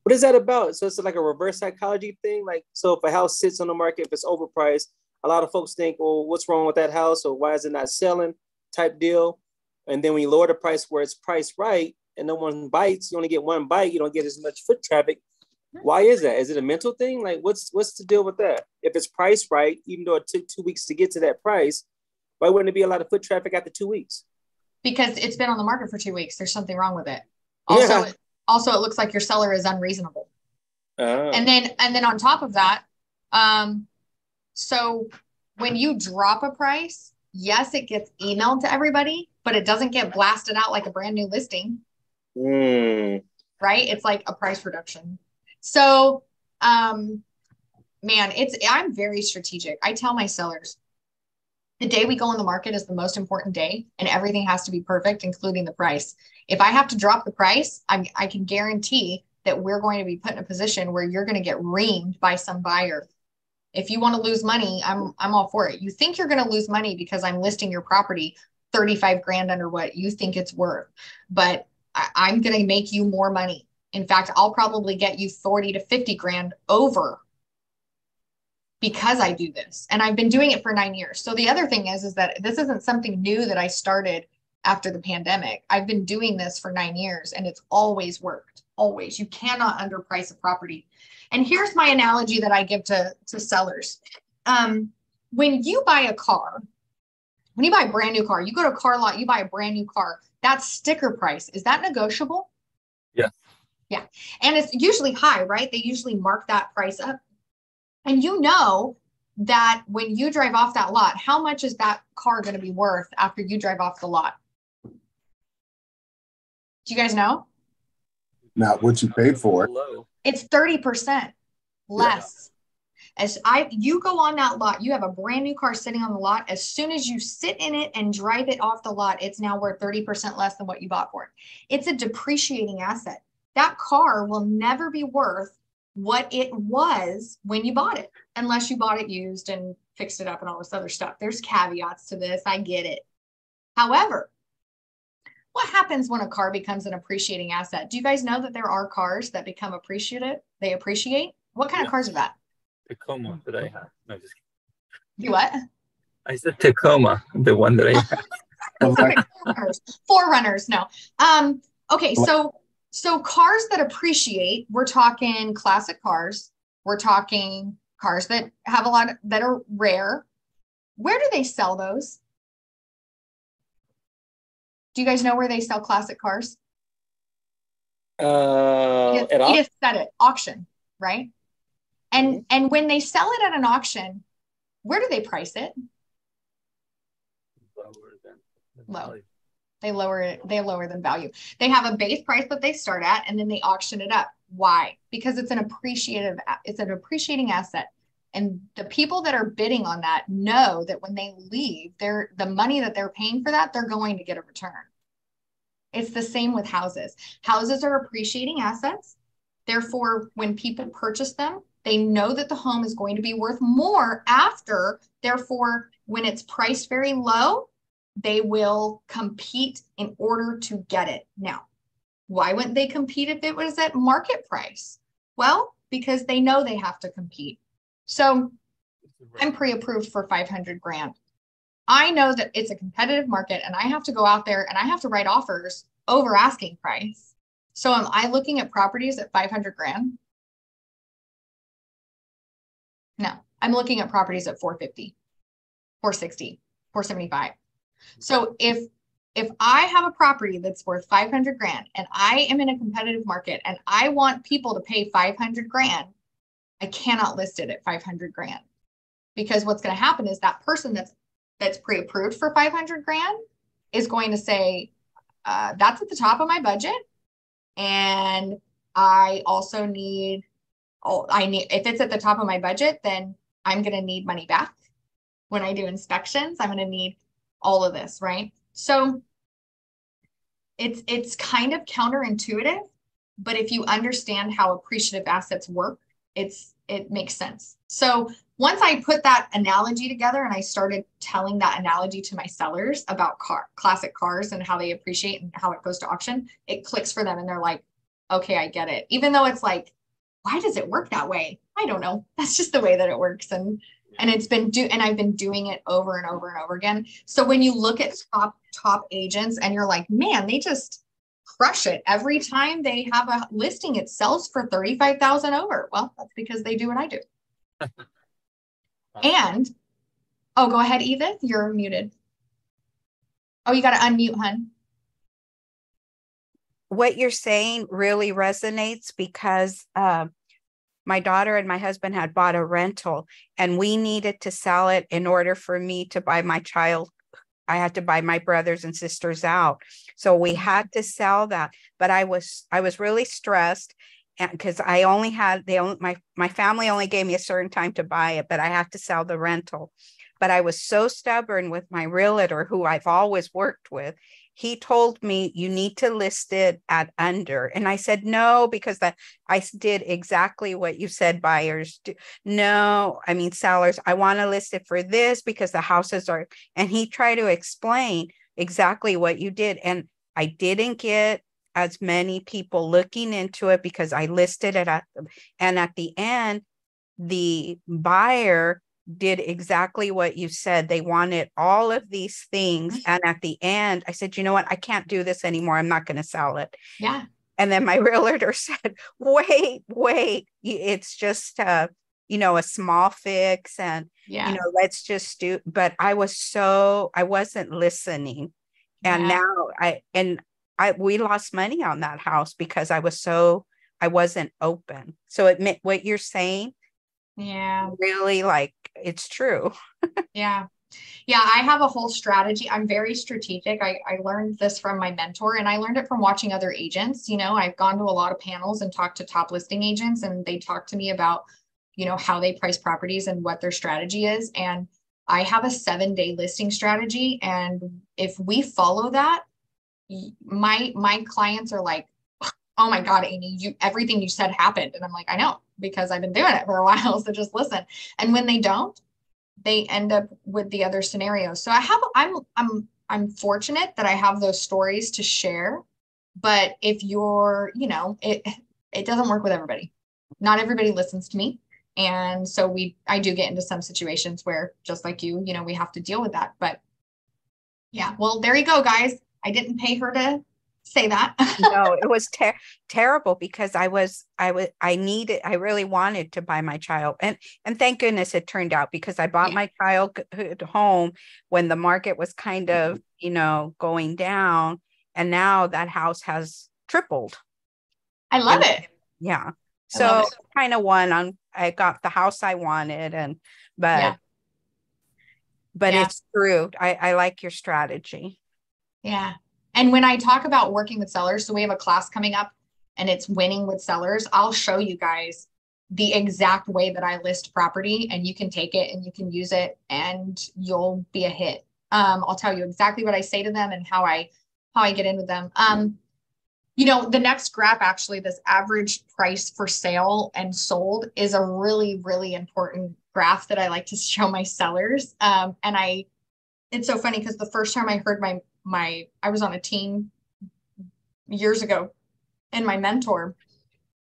What is that about? So it's like a reverse psychology thing. Like, so if a house sits on the market, if it's overpriced, a lot of folks think, well, what's wrong with that house? Or why is it not selling type deal? And then when you lower the price where it's priced right and no one bites, you only get one bite, you don't get as much foot traffic. Why is that? Is it a mental thing? Like, what's the deal with that? If it's priced right, even though it took 2 weeks to get to that price, why wouldn't it be a lot of foot traffic after 2 weeks? Because it's been on the market for 2 weeks. There's something wrong with it. Also, it looks like your seller is unreasonable. And then on top of that, so when you drop a price, yes, it gets emailed to everybody, but it doesn't get blasted out like a brand new listing. Right? It's like a price reduction. So, I'm very strategic. I tell my sellers, the day we go on the market is the most important day, and everything has to be perfect, including the price. If I have to drop the price, I can guarantee that we're going to be put in a position where you're going to get reamed by some buyer. If you want to lose money, I'm all for it. You think you're going to lose money because I'm listing your property 35 grand under what you think it's worth, but I'm going to make you more money. In fact, I'll probably get you 40 to 50 grand over because I do this. And I've been doing it for 9 years. So the other thing is that this isn't something new that I started after the pandemic. I've been doing this for 9 years, and it's always worked. Always. You cannot underprice a property. And here's my analogy that I give to sellers. When you buy a car, when you buy a brand new car, you go to a car lot, you buy a brand new car, that sticker price, is that negotiable? Yeah. Yeah. And it's usually high, right? They usually mark that price up. And you know that when you drive off that lot, how much is that car going to be worth after you drive off the lot? Do you guys know? Not what you paid for it. It's 30% less. You go on that lot, you have a brand new car sitting on the lot. As soon as you sit in it and drive it off the lot, it's now worth 30% less than what you bought for it. It's a depreciating asset. That car will never be worth what it was when you bought it, unless you bought it used and fixed it up and all this other stuff. There's caveats to this. I get it. However, what happens when a car becomes an appreciating asset? Do you guys know that there are cars that become appreciative? They appreciate? What kind of cars are that? Tacoma that I have. No, just kidding. You what? I said Tacoma, the one that I have. Forerunners, no. Okay, so cars that appreciate, we're talking classic cars. We're talking cars that have a lot that are rare. Where do they sell those? Do you guys know where they sell classic cars? You just said it, auction, right? And when they sell it at an auction, where do they price it? Low. They lower it. They lower than value. They have a base price that they start at, and then they auction it up. Why? Because it's an appreciating asset. And the people that are bidding on that know that when they leave, the money that they're paying for that, they're going to get a return. It's the same with houses. Houses are appreciating assets. Therefore, when people purchase them, they know that the home is going to be worth more after. Therefore, when it's priced very low, they will compete in order to get it. Now, why wouldn't they compete if it was at market price? Well, because they know they have to compete. So I'm pre-approved for 500 grand. I know that it's a competitive market and I have to go out there and I have to write offers over asking price. So am I looking at properties at 500 grand? No, I'm looking at properties at 450, 460, 475. So if I have a property that's worth 500 grand and I am in a competitive market and I want people to pay 500 grand, I cannot list it at 500 grand, because what's going to happen is that person that's pre-approved for 500 grand is going to say, that's at the top of my budget. And I also need, if it's at the top of my budget, then I'm going to need money back. When I do inspections, I'm going to need all of this, right? So it's kind of counterintuitive, but if you understand how appreciative assets work, it makes sense. So once I put that analogy together and I started telling that analogy to my sellers about classic cars and how they appreciate and how it goes to auction, it clicks for them and they're like, okay, I get it. Even though it's like, why does it work that way? I don't know. That's just the way that it works. And it's been and I've been doing it over and over and over again. So when you look at top agents and you're like, man, they just crush it every time they have a listing, it sells for 35,000 over. Well, that's because they do what I do. And go ahead, Edith, you're muted. Oh, you got to unmute, hun. What you're saying really resonates because my daughter and my husband had bought a rental and we needed to sell it in order for me to buy my child. I had to buy my brothers and sisters out. So we had to sell that. But I was really stressed because I only had my family only gave me a certain time to buy it, but I had to sell the rental. But I was so stubborn with my realtor, who I've always worked with. He told me, you need to list it at under. And I said, no, because I did exactly what you said buyers do. No, I mean, sellers, I want to list it for this because the houses are, and he tried to explain exactly what you did. And I didn't get as many people looking into it because I listed it and at the end, the buyer did exactly what you said. They wanted all of these things. And at the end, I said, you know what? I can't do this anymore. I'm not going to sell it. Yeah. And then my realtor said, wait, it's just, a small fix. And, let's just do, but I wasn't listening. And now we lost money on that house because I wasn't open. So it meant what you're saying. Yeah. Really, like, it's true. Yeah. I have a whole strategy. I'm very strategic. I learned this from my mentor and I learned it from watching other agents. I've gone to a lot of panels and talked to top listing agents and they talk to me about, how they price properties and what their strategy is. And I have a 7-day listing strategy. And if we follow that, my clients are like, oh my God, Amy, everything you said happened. And I'm like, I know, because I've been doing it for a while. So just listen. And when they don't, they end up with the other scenarios. So I'm fortunate that I have those stories to share. But if you're, it doesn't work with everybody. Not everybody listens to me. And so I do get into some situations where, just like you, we have to deal with that. But yeah, well, there you go, guys. I didn't pay her to say that. No, it was terrible because I really wanted to buy my child. And thank goodness it turned out, because I bought my child home when the market was kind of, going down. And now that house has tripled. I love it. Yeah. So kind of I got the house I wanted but it's true. I like your strategy. Yeah. And when I talk about working with sellers, so we have a class coming up and it's winning with sellers, I'll show you guys the exact way that I list property, and you can take it and you can use it and you'll be a hit. I'll tell you exactly what I say to them and how I get in with them. You know, the next graph, actually, this average price for sale and sold is a really, really important graph that I like to show my sellers. It's so funny because the first time I heard I was on a team years ago, and my mentor,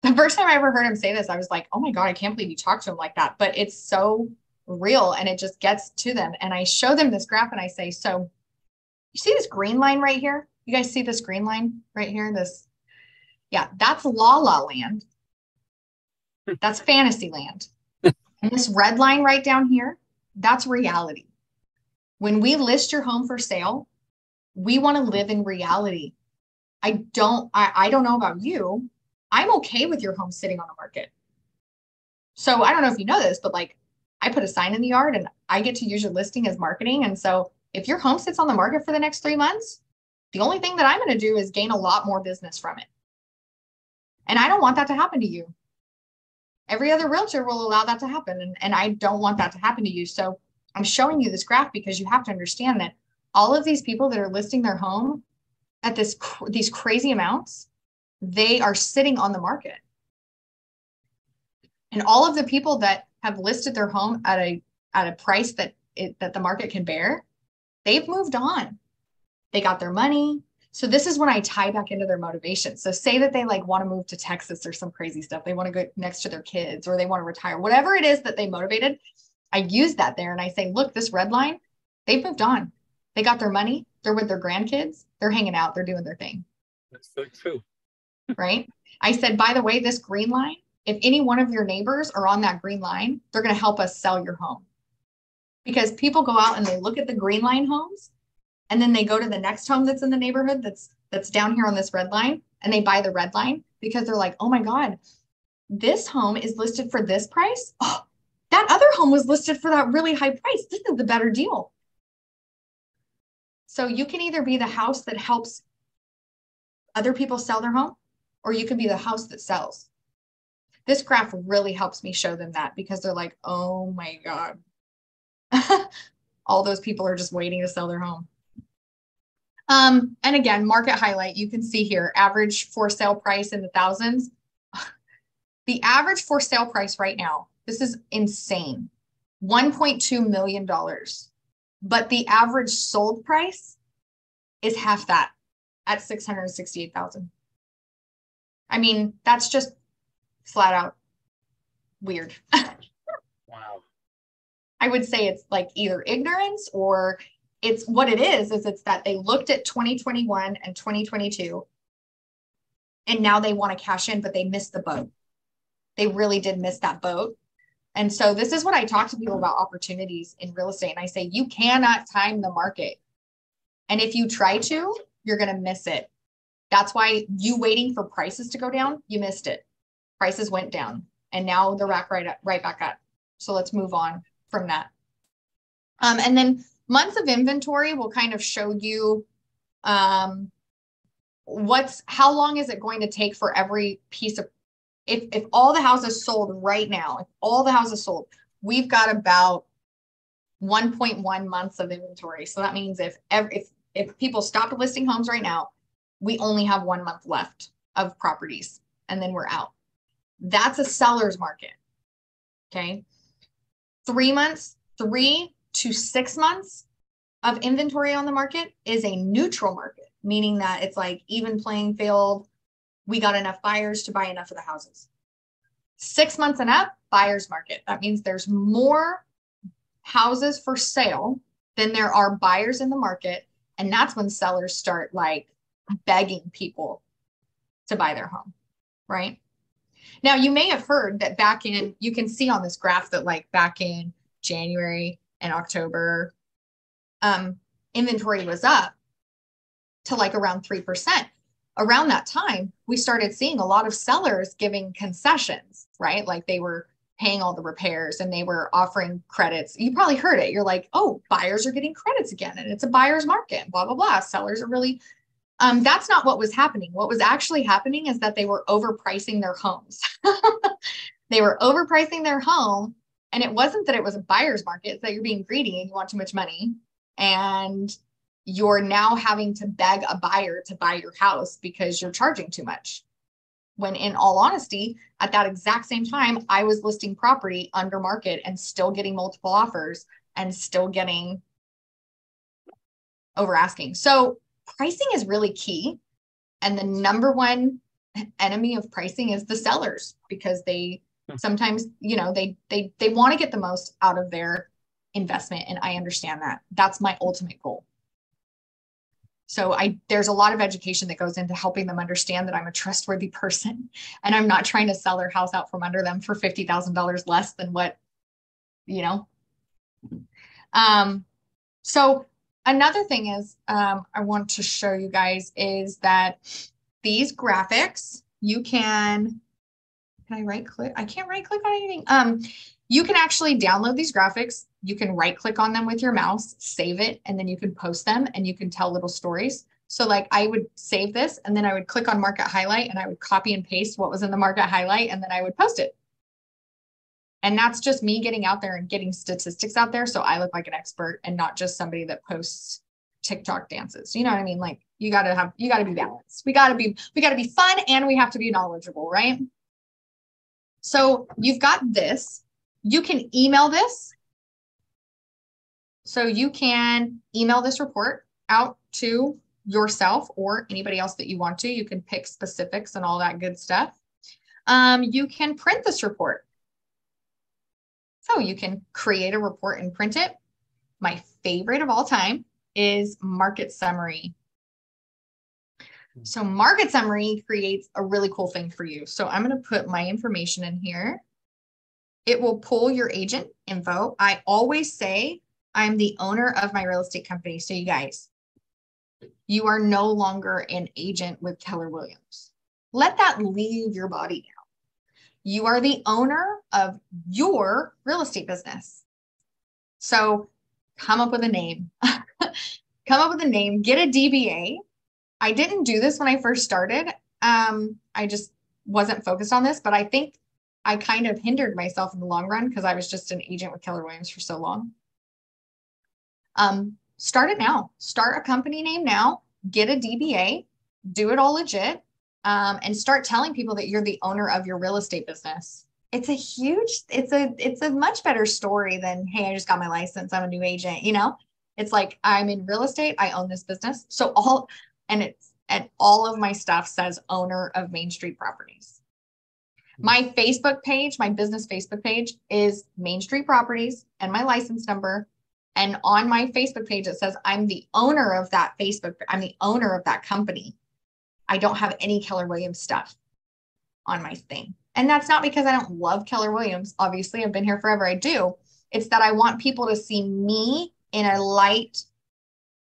the first time I ever heard him say this, I was like, oh my God, I can't believe you talked to him like that. But it's so real and it just gets to them. And I show them this graph and I say, so you see this green line right here? You guys see this green line right here? Yeah, that's la la land. That's fantasy land. And this red line right down here, that's reality. When we list your home for sale, we want to live in reality. I don't know about you. I'm okay with your home sitting on the market. So I don't know if you know this, but like I put a sign in the yard and I get to use your listing as marketing. And so if your home sits on the market for the next 3 months, the only thing that I'm going to do is gain a lot more business from it. And I don't want that to happen to you. Every other realtor will allow that to happen. And I don't want that to happen to you. So I'm showing you this graph because you have to understand that all of these people that are listing their home at these crazy amounts, they are sitting on the market. And all of the people that have listed their home at a price that the market can bear, they've moved on. They got their money. So this is when I tie back into their motivation. So say that they like want to move to Texas or some crazy stuff. They want to go next to their kids or they want to retire, whatever it is that they motivated. I use that there and I say, look, this red line, they've moved on. They got their money. They're with their grandkids. They're hanging out. They're doing their thing. That's so true. Right? I said, by the way, this green line, if any one of your neighbors are on that green line, they're going to help us sell your home. Because people go out and they look at the green line homes and then they go to the next home that's in the neighborhood that's down here on this red line and they buy the red line because they're like, oh my God, this home is listed for this price. Oh, that other home was listed for that really high price. This is the better deal. So you can either be the house that helps other people sell their home, or you can be the house that sells. This graph really helps me show them that because they're like, oh my God, all those people are just waiting to sell their home. And again, market highlight, you can see here, average for sale price in the thousands. The average for sale price right now, this is insane, $1.2 million. But the average sold price is half that at $668,000. I mean, that's just flat out weird. Wow. I would say it's like either ignorance or it's what it is it's that they looked at 2021 and 2022 and now they want to cash in, but they missed the boat. They really did miss that boat. And so this is what I talk to people about opportunities in real estate. And I say, you cannot time the market. And if you try to, you're going to miss it. That's why you waiting for prices to go down, you missed it. Prices went down and now they're right back up. So let's move on from that. And then months of inventory will kind of show you how long is it going to take for every piece of, if all the houses sold right now, if all the houses sold, we've got about 1.1 months of inventory. So that means if people stop listing homes right now, we only have 1 month left of properties and then we're out. That's a seller's market. Okay. 3 to 6 months of inventory on the market is a neutral market, meaning that it's like even playing field. We got enough buyers to buy enough of the houses. 6 months and up, buyer's market. That means there's more houses for sale than there are buyers in the market. And that's when sellers start like begging people to buy their home, right? Now, you may have heard that you can see on this graph that like back in January and October, inventory was up to like around 3%. Around that time, we started seeing a lot of sellers giving concessions, right? Like they were paying all the repairs and they were offering credits. You probably heard it. You're like, oh, buyers are getting credits again and it's a buyer's market, blah, blah, blah. Sellers are really, that's not what was happening. What was actually happening is that they were overpricing their homes. They were overpricing their home. And it wasn't that it was a buyer's market, it's that you're being greedy and you want too much money. And you're now having to beg a buyer to buy your house because you're charging too much. When in all honesty, at that exact same time, I was listing property under market and still getting multiple offers and still getting over asking. So pricing is really key. And the number one enemy of pricing is the sellers, because they sometimes, they want to get the most out of their investment. And I understand that. That's my ultimate goal. So there's a lot of education that goes into helping them understand that I'm a trustworthy person and I'm not trying to sell their house out from under them for $50,000 less than what, So another thing is, I want to show you guys is that these graphics, can I right click? I can't right click on anything. You can actually download these graphics. You can right click on them with your mouse, save it, and then you can post them and you can tell little stories. So like I would save this and then I would click on market highlight and I would copy and paste what was in the market highlight and then I would post it. And that's just me getting out there and getting statistics out there. So I look like an expert and not just somebody that posts TikTok dances. You know what I mean? Like you gotta be balanced. We gotta be fun and we have to be knowledgeable, right? So you've got this. You can email this. So you can email this report out to yourself or anybody else that you want to. You can pick specifics and all that good stuff. You can print this report. So you can create a report and print it. My favorite of all time is market summary. So market summary creates a really cool thing for you. So I'm going to put my information in here. It will pull your agent info. I always say I'm the owner of my real estate company. So you guys, you are no longer an agent with Keller Williams. Let that leave your body now. You are the owner of your real estate business. So come up with a name. Come up with a name, get a DBA. I didn't do this when I first started. I just wasn't focused on this, but I think I kind of hindered myself in the long run because I was just an agent with Keller Williams for so long. Start it now. Start a company name now. Get a DBA. Do it all legit. And start telling people that you're the owner of your real estate business. It's a much better story than, hey, I just got my license, I'm a new agent, It's like, I'm in real estate, I own this business. So all of my stuff says owner of Main Street Properties. My Facebook page, my business Facebook page is Main Street Properties and my license number. And on my Facebook page, it says I'm the owner of that I'm the owner of that company. I don't have any Keller Williams stuff on my thing. And that's not because I don't love Keller Williams. Obviously, I've been here forever. I do. It's that I want people to see me in a light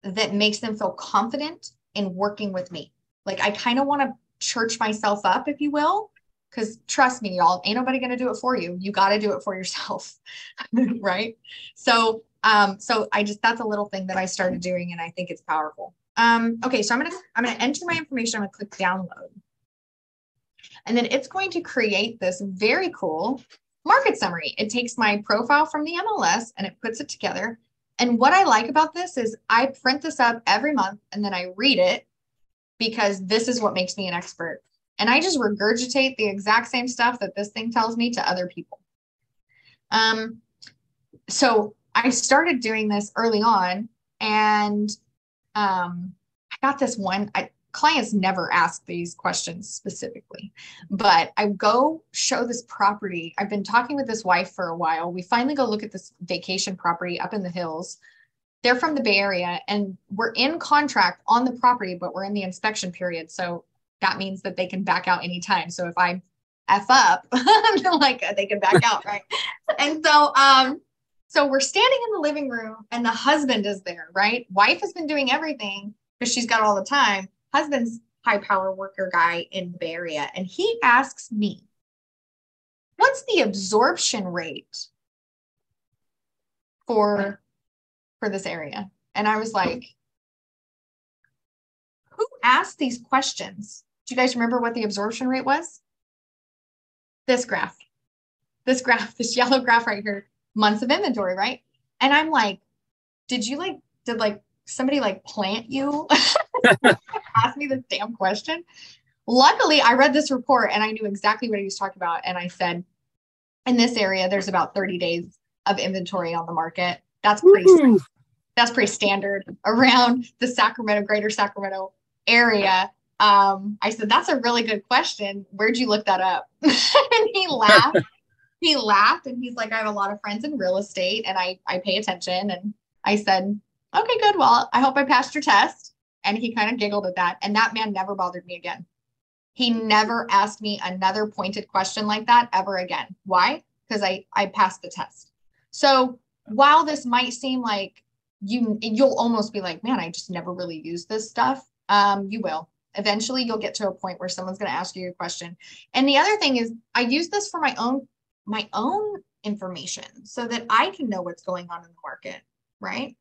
that makes them feel confident in working with me. Like I kind of want to church myself up, if you will, because trust me, y'all, ain't nobody going to do it for you. You got to do it for yourself. Right. So that's a little thing that I started doing and I think it's powerful. Okay, so I'm gonna enter my information. I'm gonna click download. And then it's going to create this very cool market summary. It takes my profile from the MLS and it puts it together. And what I like about this is I print this up every month and then I read it because this is what makes me an expert. And I just regurgitate the exact same stuff that this thing tells me to other people. So I started doing this early on and I got this one. Clients never ask these questions specifically, but I go show this property. I've been talking with this wife for a while. We finally go look at this vacation property up in the hills. They're from the Bay Area and we're in contract on the property, but we're in the inspection period. So that means that they can back out anytime. So if I F up, like they can back out, right? And so we're standing in the living room and the husband is there, right? Wife has been doing everything because she's got all the time. Husband's high power worker guy in the Bay Area. And he asks me, what's the absorption rate for this area? And I was like, who asked these questions? Do you guys remember what the absorption rate was? This graph. this graph, this yellow graph right here, months of inventory, right? And I'm like, did somebody like plant you? Ask me this damn question. Luckily, I read this report and I knew exactly what he was talking about. And I said, in this area, there's about 30 days of inventory on the market. That's pretty standard around the greater Sacramento area. I said, that's a really good question. Where'd you look that up? And he laughed. He laughed and he's like, I have a lot of friends in real estate and I pay attention. And I said, okay, good. Well, I hope I passed your test. And he kind of giggled at that. And that man never bothered me again. He never asked me another pointed question like that ever again. Why? Because I passed the test. So while this might seem like you'll almost be like, man, I just never really used this stuff. You will. Eventually you'll get to a point where someone's going to ask you a question. And the other thing is I use this for my own information so that I can know what's going on in the market, right?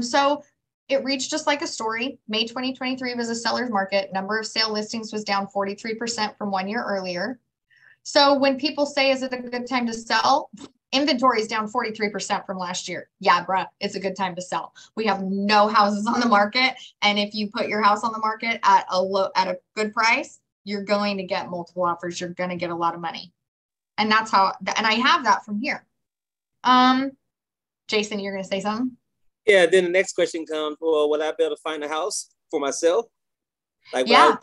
So it reads just like a story. May 2023 was a seller's market. Number of sale listings was down 43% from 1 year earlier. So when people say, is it a good time to sell? Inventory is down 43% from last year. Yeah, bruh, it's a good time to sell. We have no houses on the market. And if you put your house on the market at a good price, you're going to get multiple offers. You're going to get a lot of money. And that's how, and I have that from here. Jason, you're going to say something? Yeah, then the next question comes, well, will I be able to find a house for myself? Like, yeah,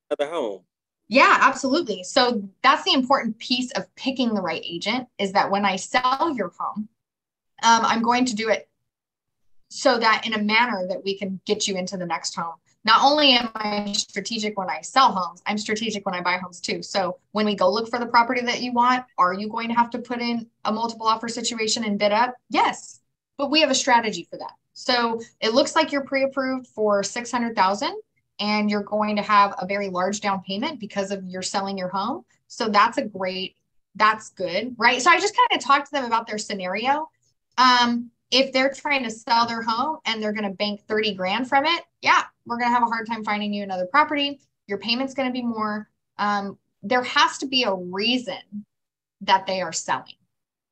another home. Yeah, absolutely. So that's the important piece of picking the right agent is that when I sell your home, I'm going to do it so that in a manner that we can get you into the next home. Not only am I strategic when I sell homes, I'm strategic when I buy homes too. So when we go look for the property that you want, are you going to have to put in a multiple offer situation and bid up? Yes, but we have a strategy for that. So it looks like you're pre-approved for $600,000. And you're going to have a very large down payment because of you're selling your home. So that's good, right? So I just kind of talked to them about their scenario. If they're trying to sell their home and they're going to bank 30 grand from it, yeah, we're going to have a hard time finding you another property. Your payment's going to be more. There has to be a reason that they are selling.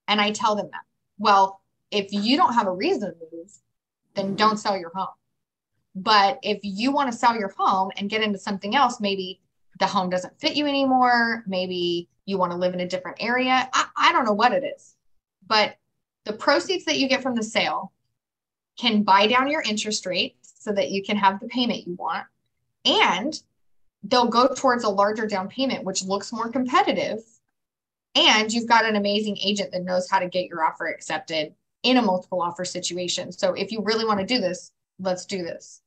And I tell them that, well, if you don't have a reason to move, then don't sell your home. But if you want to sell your home and get into something else, maybe the home doesn't fit you anymore. Maybe you want to live in a different area. I don't know what it is, but the proceeds that you get from the sale can buy down your interest rate so that you can have the payment you want. And they'll go towards a larger down payment, which looks more competitive. And you've got an amazing agent that knows how to get your offer accepted in a multiple offer situation. So if you really want to do this, let's do this.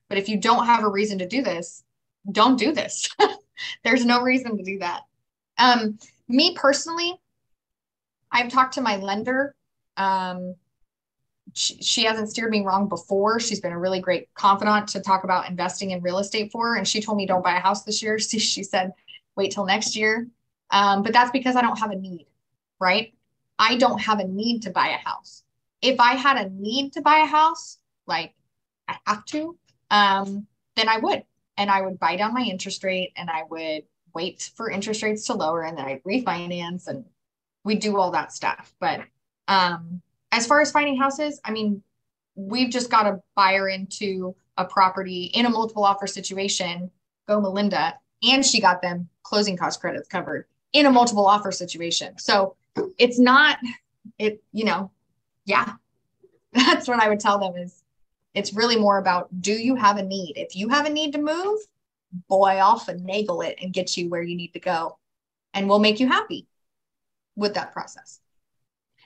But if you don't have a reason to do this, don't do this. There's no reason to do that. Me personally, I've talked to my lender. She hasn't steered me wrong before. She's been a really great confidant to talk about investing in real estate for. And she told me don't buy a house this year. She said, wait till next year. But that's because I don't have a need, right? I don't have a need to buy a house. If I had a need to buy a house, like I have to, then I would. And I would buy down my interest rate and I would wait for interest rates to lower and then I'd refinance and we do all that stuff. But as far as finding houses, I mean, we've just got a buyer into a property in a multiple offer situation, go Melinda, and she got them closing cost credits covered in a multiple offer situation. So it's not, yeah, that's what I would tell them is it's really more about, do you have a need? If you have a need to move, boy, I'll finagle it and get you where you need to go. And we'll make you happy with that process.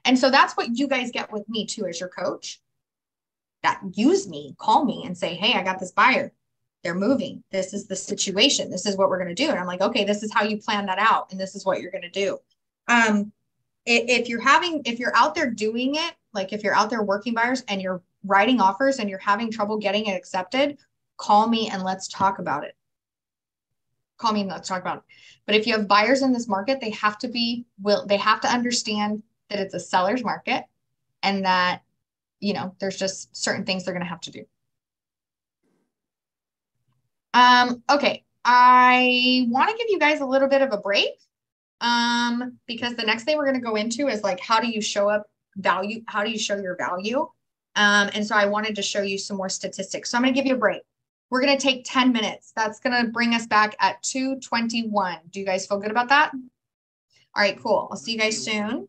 And so that's what you guys get with me too, as your coach. That use me, call me and say, hey, I got this buyer. They're moving. This is the situation. This is what we're going to do. And I'm like, okay, this is how you plan that out. And this is what you're going to do. If you're out there doing it, like if you're out there working buyers and you're writing offers and you're having trouble getting it accepted, call me and let's talk about it. Call me and let's talk about it. But if you have buyers in this market, they have to understand that it's a seller's market and that, there's just certain things they're going to have to do. Okay. I want to give you guys a little bit of a break Because the next thing we're going to go into is like, how do you show up value? How do you show your value? And so I wanted to show you some more statistics. So I'm going to give you a break. We're going to take 10 minutes. That's going to bring us back at 2:21. Do you guys feel good about that? All right, cool. I'll see you guys soon.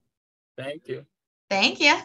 Thank you. Thank you.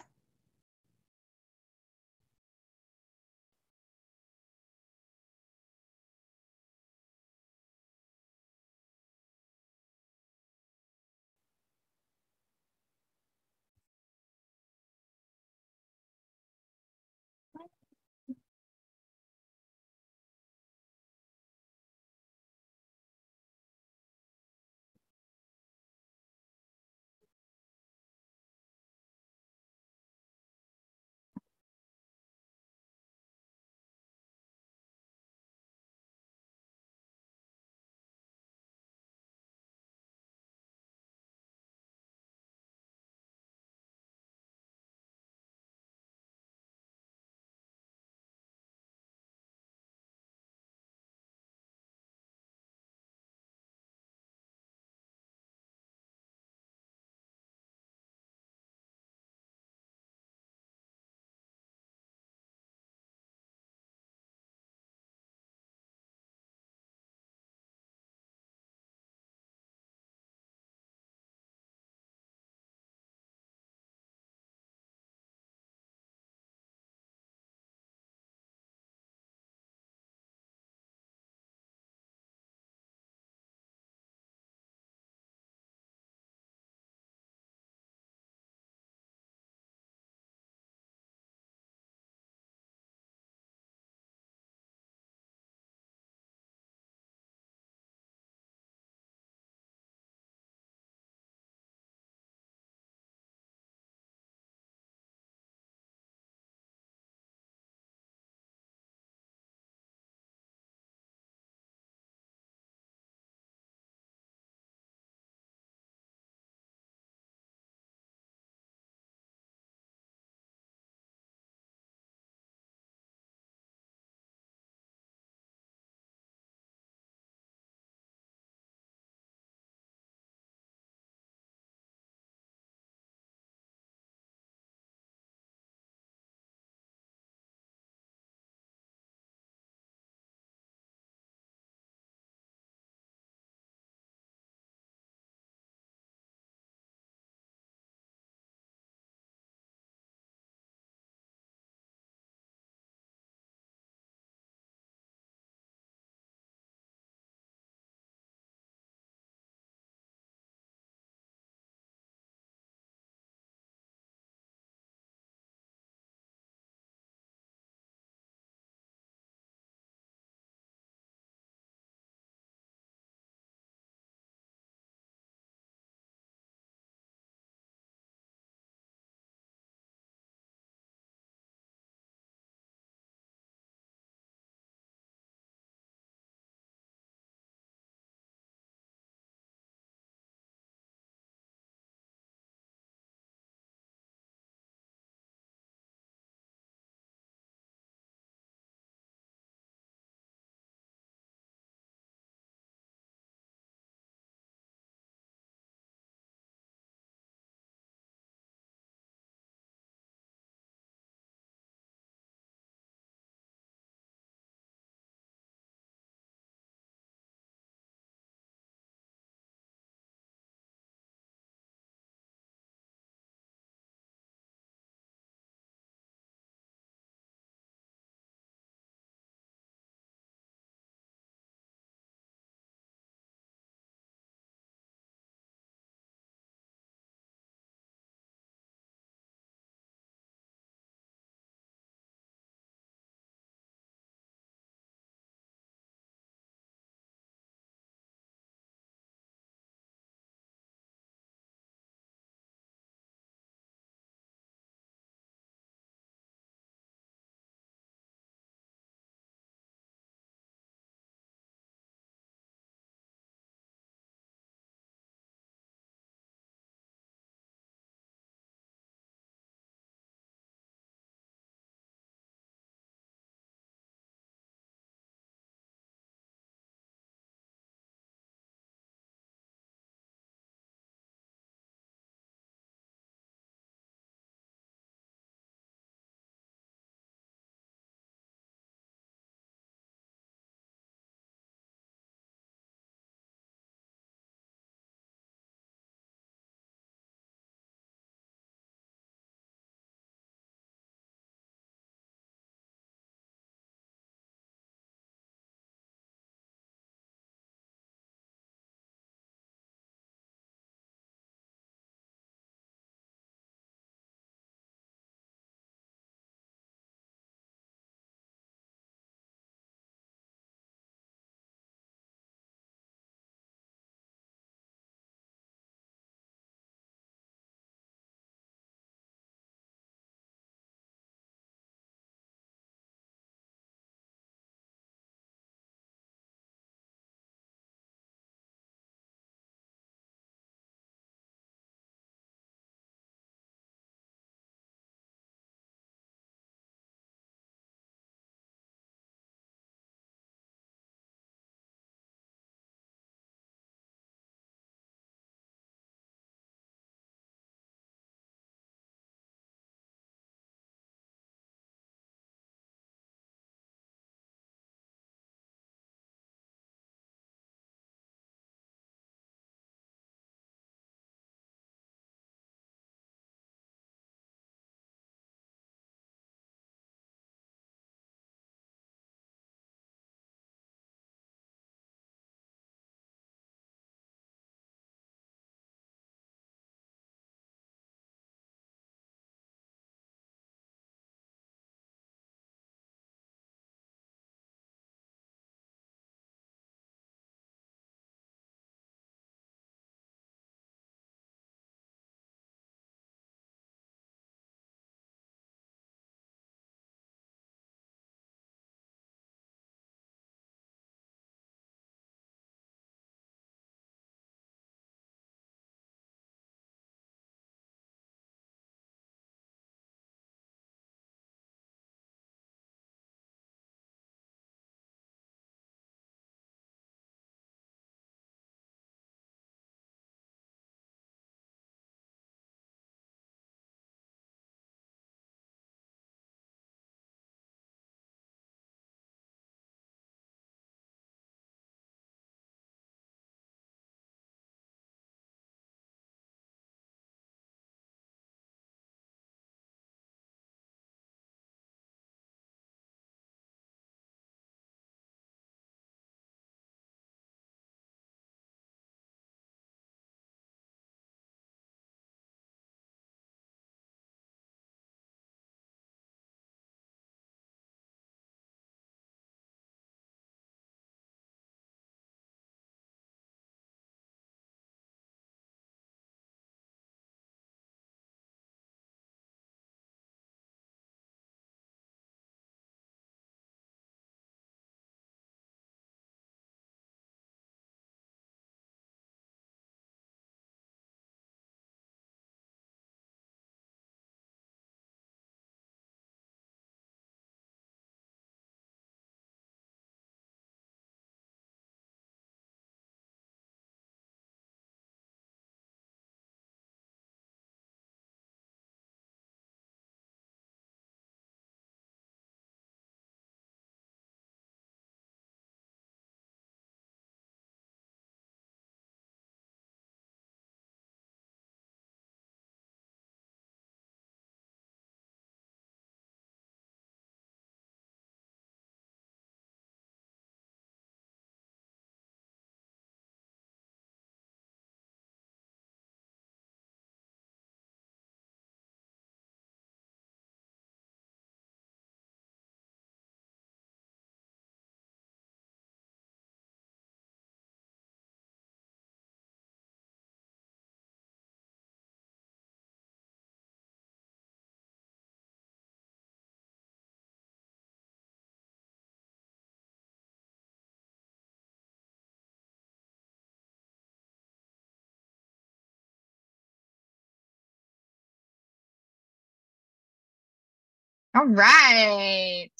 All right.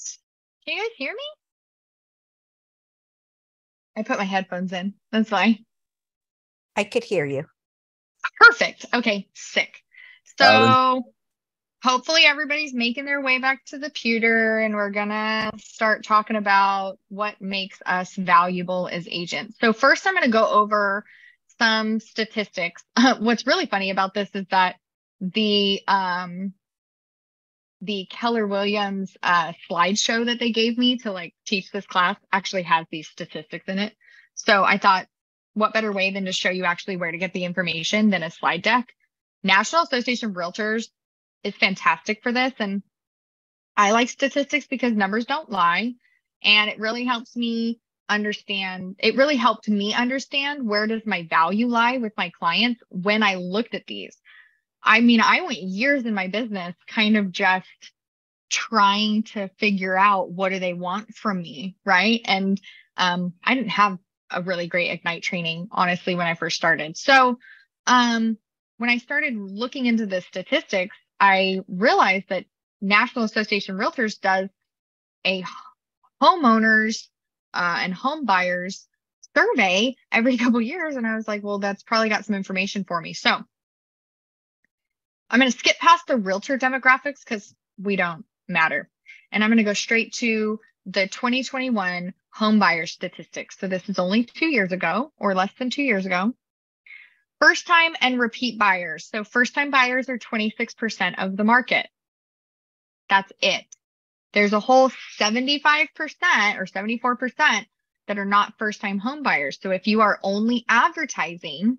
Can you guys hear me? I put my headphones in. That's why. I could hear you. Perfect. Okay, sick. Alan. So hopefully everybody's making their way back to the computer, and we're gonna start talking about what makes us valuable as agents. So first I'm gonna go over some statistics. What's really funny about this is that the Keller Williams slideshow that they gave me to like teach this class actually has these statistics in it. So I thought, what better way than to show you actually where to get the information than a slide deck? National Association of Realtors is fantastic for this. And I like statistics because numbers don't lie. And it really helps me understand. It really helped me understand where does my value lie with my clients when I looked at these. I mean, I went years in my business kind of just trying to figure out what do they want from me, right? And I didn't have a really great Ignite training, honestly, when I first started. So when I started looking into the statistics, I realized that National Association of Realtors does a homeowners and home buyers survey every couple of years. And I was like, well, that's probably got some information for me. So I'm going to skip past the realtor demographics because we don't matter. And I'm going to go straight to the 2021 home buyer statistics. So this is only 2 years ago or less than 2 years ago. First time and repeat buyers. So first time buyers are 26% of the market. That's it. There's a whole 75% or 74% that are not first time home buyers. So if you are only advertising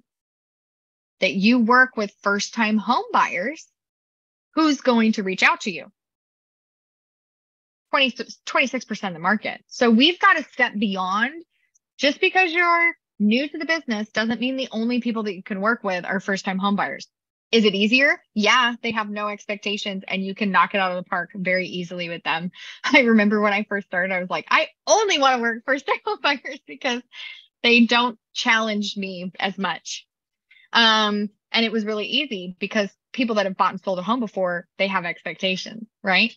that you work with first time home buyers, who's going to reach out to you? 26% of the market. So we've got to step beyond. Just because you're new to the business doesn't mean the only people that you can work with are first time home buyers. Is it easier? Yeah, they have no expectations and you can knock it out of the park very easily with them. I remember when I first started, I was like, I only want to work first time home buyers because they don't challenge me as much. And it was really easy because people that have bought and sold a home before, they have expectations, right?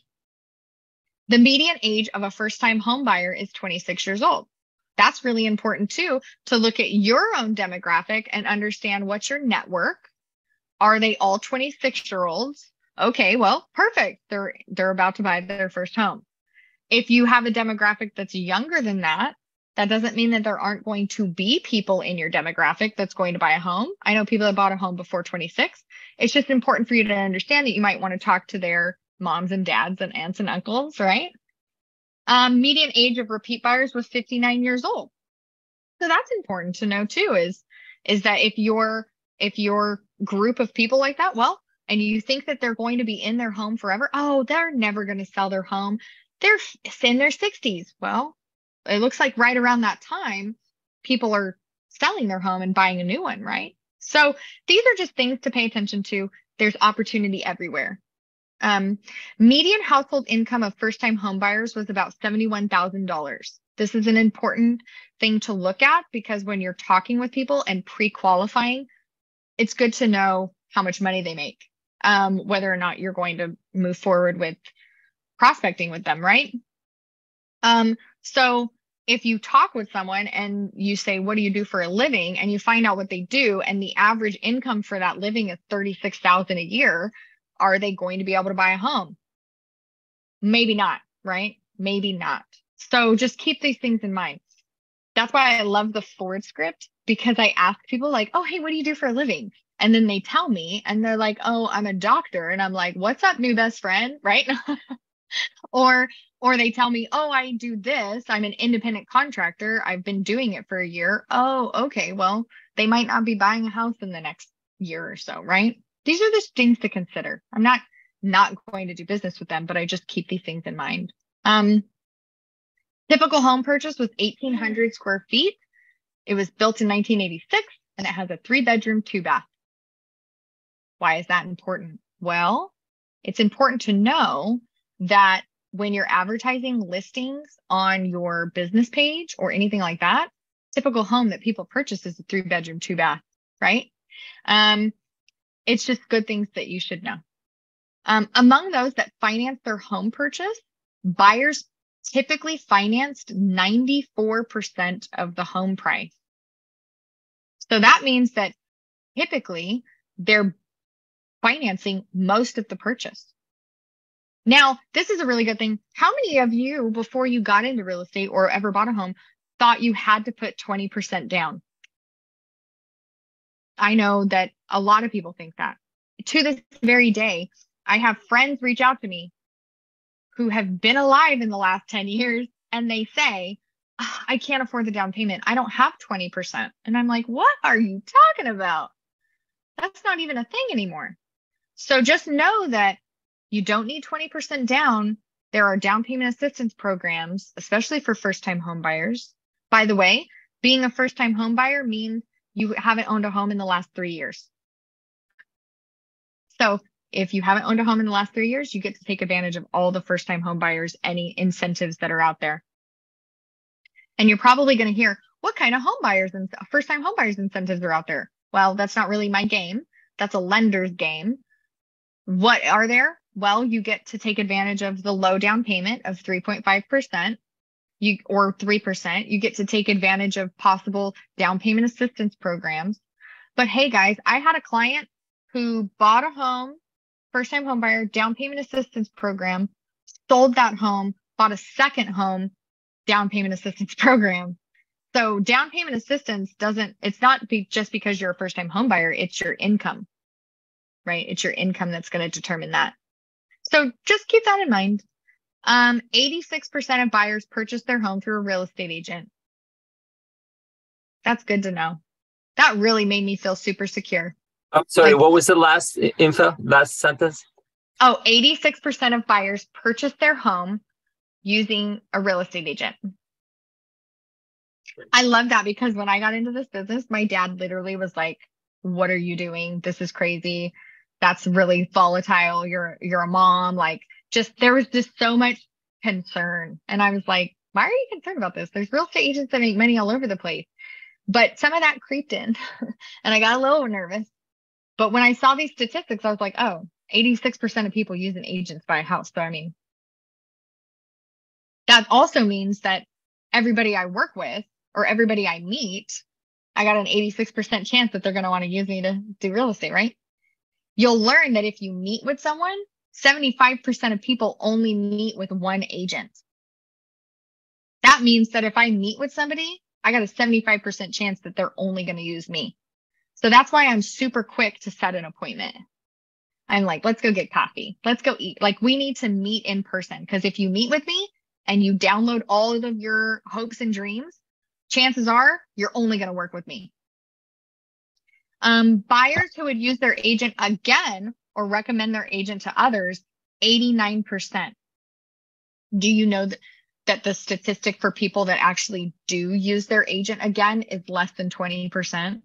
The median age of a first-time home buyer is 26 years old. That's really important too, to look at your own demographic and understand what's your network. Are they all 26-year-olds? Okay, well, perfect. They're about to buy their first home. If you have a demographic that's younger than that, that doesn't mean that there aren't going to be people in your demographic that's going to buy a home. I know people that bought a home before 26. It's just important for you to understand that you might want to talk to their moms and dads and aunts and uncles, right? Median age of repeat buyers was 59 years old. So that's important to know too, is that if your group of people like that, well, and you think that they're going to be in their home forever, oh, they're never going to sell their home. They're in their 60s. Well, it looks like right around that time, people are selling their home and buying a new one, right? So these are just things to pay attention to. There's opportunity everywhere. Median household income of first-time home buyers was about $71,000. This is an important thing to look at because when you're talking with people and pre-qualifying, it's good to know how much money they make, whether or not you're going to move forward with prospecting with them, right? So if you talk with someone and you say, what do you do for a living? And you find out what they do, and the average income for that living is $36,000 a year, are they going to be able to buy a home? Maybe not, right? Maybe not. So just keep these things in mind. That's why I love the forward script, because I ask people like, oh, hey, what do you do for a living? And then they tell me and they're like, oh, I'm a doctor. And I'm like, what's up, new best friend? Right. Or they tell me, oh, I do this. I'm an independent contractor. I've been doing it for a year. Oh, okay. Well, they might not be buying a house in the next year or so, right? These are the things to consider. I'm not going to do business with them, but I just keep these things in mind. Typical home purchase was 1,800 square feet. It was built in 1986, and it has a 3-bedroom, 2-bath. Why is that important? Well, it's important to know that when you're advertising listings on your business page or anything like that, typical home that people purchase is a 3-bedroom, 2-bath, right? It's just good things that you should know. Among those that finance their home purchase, buyers typically financed 94% of the home price. So that means that typically they're financing most of the purchase. Now, this is a really good thing. How many of you, before you got into real estate or ever bought a home, thought you had to put 20% down? I know that a lot of people think that. To this very day, I have friends reach out to me who have been alive in the last 10 years, and they say, I can't afford the down payment. I don't have 20%. And I'm like, what are you talking about? That's not even a thing anymore. So just know that you don't need 20% down. There are down payment assistance programs, especially for first-time home buyers. By the way, being a first-time home buyer means you haven't owned a home in the last 3 years. So if you haven't owned a home in the last 3 years, you get to take advantage of all the first-time home buyers, any incentives that are out there. And you're probably going to hear, what kind of home buyers and first-time home buyers incentives are out there? Well, that's not really my game. That's a lender's game. What are there? Well, you get to take advantage of the low down payment of 3.5%. Or 3%, you get to take advantage of possible down payment assistance programs. But hey guys, I had a client who bought a home, first time home buyer, down payment assistance program, sold that home, bought a second home, down payment assistance program. So down payment assistance it's not just because you're a first time home buyer, it's your income, right? It's your income that's going to determine that. So just keep that in mind. 86% of buyers purchase their home through a real estate agent. That's good to know. That really made me feel super secure. I'm sorry, what was the last sentence? 86% of buyers purchase their home using a real estate agent. I love that because when I got into this business, my dad literally was like, what are you doing? This is crazy. That's really volatile. You're a mom. Like, there was just so much concern. And I was like, why are you concerned about this? There's real estate agents that make money all over the place. But some of that creeped in and I got a little nervous. But when I saw these statistics, I was like, 86% of people use an agent to buy a house. So, I mean, that also means that everybody I work with or everybody I meet, I got an 86% chance that they're going to want to use me to do real estate, right? You'll learn that if you meet with someone, 75% of people only meet with one agent. That means that if I meet with somebody, I got a 75% chance that they're only going to use me. So that's why I'm super quick to set an appointment. I'm like, let's go get coffee. Let's go eat. Like, we need to meet in person. Because if you meet with me and you download all of your hopes and dreams, chances are you're only going to work with me. Buyers who would use their agent again or recommend their agent to others, 89%. Do you know that the statistic for people that actually do use their agent again is less than 20%?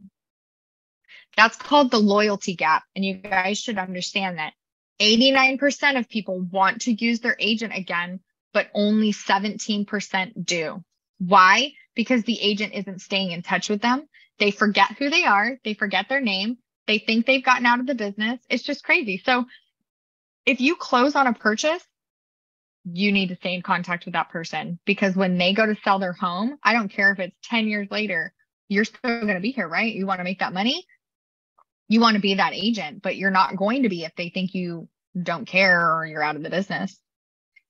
That's called the loyalty gap. And you guys should understand that 89% of people want to use their agent again, but only 17% do. Why? Because the agent isn't staying in touch with them. They forget who they are. They forget their name. They think they've gotten out of the business. It's just crazy. So if you close on a purchase, you need to stay in contact with that person, because when they go to sell their home, I don't care if it's 10 years later, you're still going to be here, right? You want to make that money. You want to be that agent, but you're not going to be if they think you don't care or you're out of the business.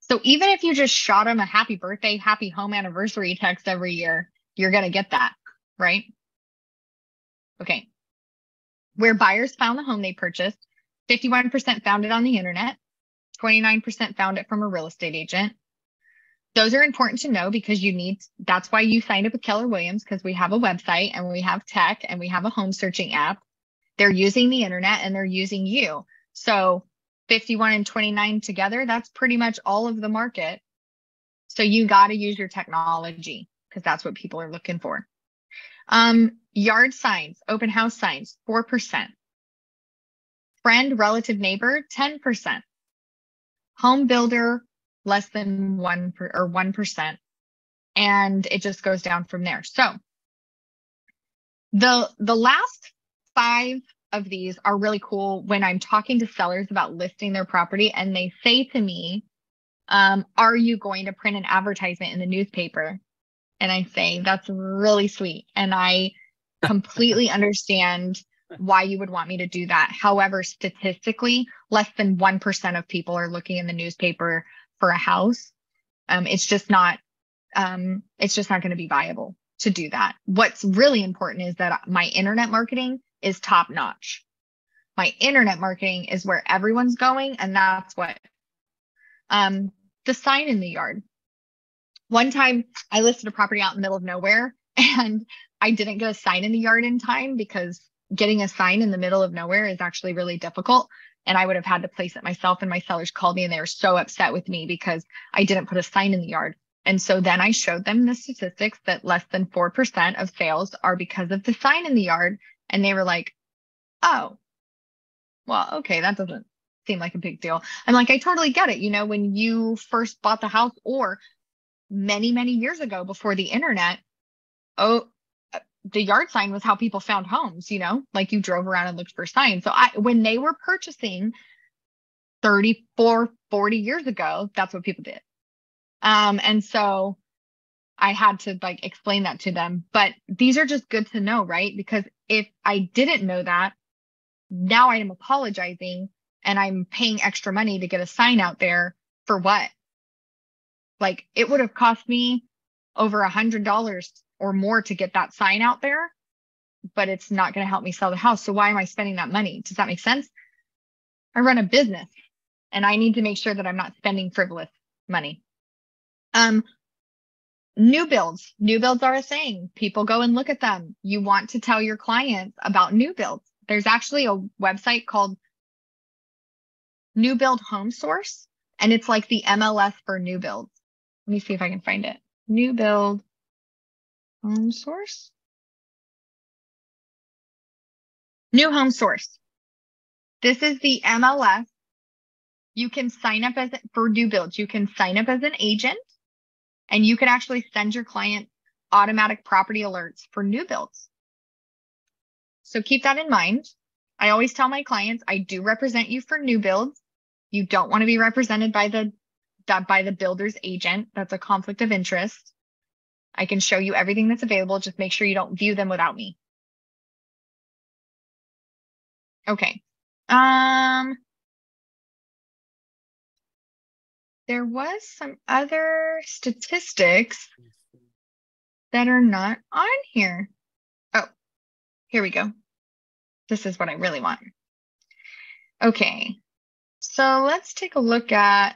So even if you just shot them a happy birthday, happy home anniversary text every year, you're going to get that, right? Okay. Where buyers found the home they purchased, 51% found it on the internet, 29% found it from a real estate agent. Those are important to know because that's why you signed up with Keller Williams, because we have a website and we have tech and we have a home searching app. They're using the internet and they're using you. So 51 and 29 together, that's pretty much all of the market. So you got to use your technology because that's what people are looking for. Yard signs, open house signs, 4%. Friend, relative, neighbor, 10%. Home builder, less than 1%. And it just goes down from there. So the last 5 of these are really cool when I'm talking to sellers about listing their property and they say to me, are you going to print an advertisement in the newspaper? And I say, that's really sweet. And I completely understand why you would want me to do that. However, statistically, less than 1% of people are looking in the newspaper for a house. It's just not going to be viable to do that. What's really important is that my internet marketing is top notch. My internet marketing is where everyone's going. And that's what, the sign in the yard. One time I listed a property out in the middle of nowhere and I didn't get a sign in the yard in time because getting a sign in the middle of nowhere is actually really difficult. And I would have had to place it myself, and my sellers called me and they were so upset with me because I didn't put a sign in the yard. And so then I showed them the statistics that less than 4% of sales are because of the sign in the yard. And they were like, oh, well, okay, that doesn't seem like a big deal. I'm like, I totally get it. You know, when you first bought the house or many, many years ago before the internet, the yard sign was how people found homes, you know, like you drove around and looked for signs. So when they were purchasing 34, 40 years ago, that's what people did. And so I had to like explain that to them, but these are just good to know, right? Because if I didn't know that, now I am apologizing and I'm paying extra money to get a sign out there for what? Like it would have cost me over $100 or more to get that sign out there, but it's not going to help me sell the house. So why am I spending that money? Does that make sense? I run a business and I need to make sure that I'm not spending frivolous money. New builds are a thing. People go and look at them. You want to tell your clients about new builds. There's actually a website called New Build Home Source, and it's like the MLS for new builds. Let me see if I can find it. New Build Home Source. New Home Source. This is the MLS. You can sign up for new builds. You can sign up as an agent, and you can actually send your client automatic property alerts for new builds. So keep that in mind. I always tell my clients, I do represent you for new builds. You don't want to be represented by the builder's agent. That's a conflict of interest. I can show you everything that's available. Just make sure you don't view them without me. Okay. There was some other statistics that are not on here. Oh, here we go. This is what I really want. Okay. So let's take a look at,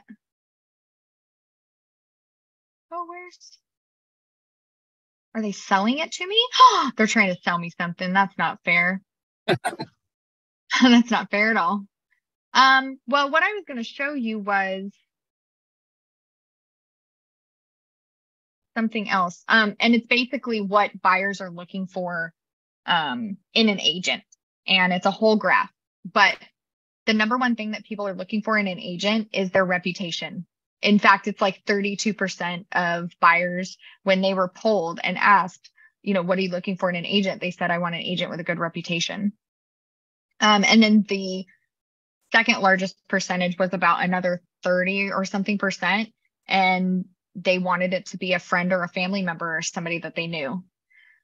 are they selling it to me? They're trying to sell me something. That's not fair. That's not fair at all. Well, what I was going to show you was something else. And it's basically what buyers are looking for in an agent. And it's a whole graph. But the number one thing that people are looking for in an agent is their reputation. In fact, it's like 32% of buyers, when they were polled and asked, you know, what are you looking for in an agent? They said, I want an agent with a good reputation. And then the second largest percentage was about another 30 or something percent. And they wanted it to be a friend or a family member or somebody that they knew.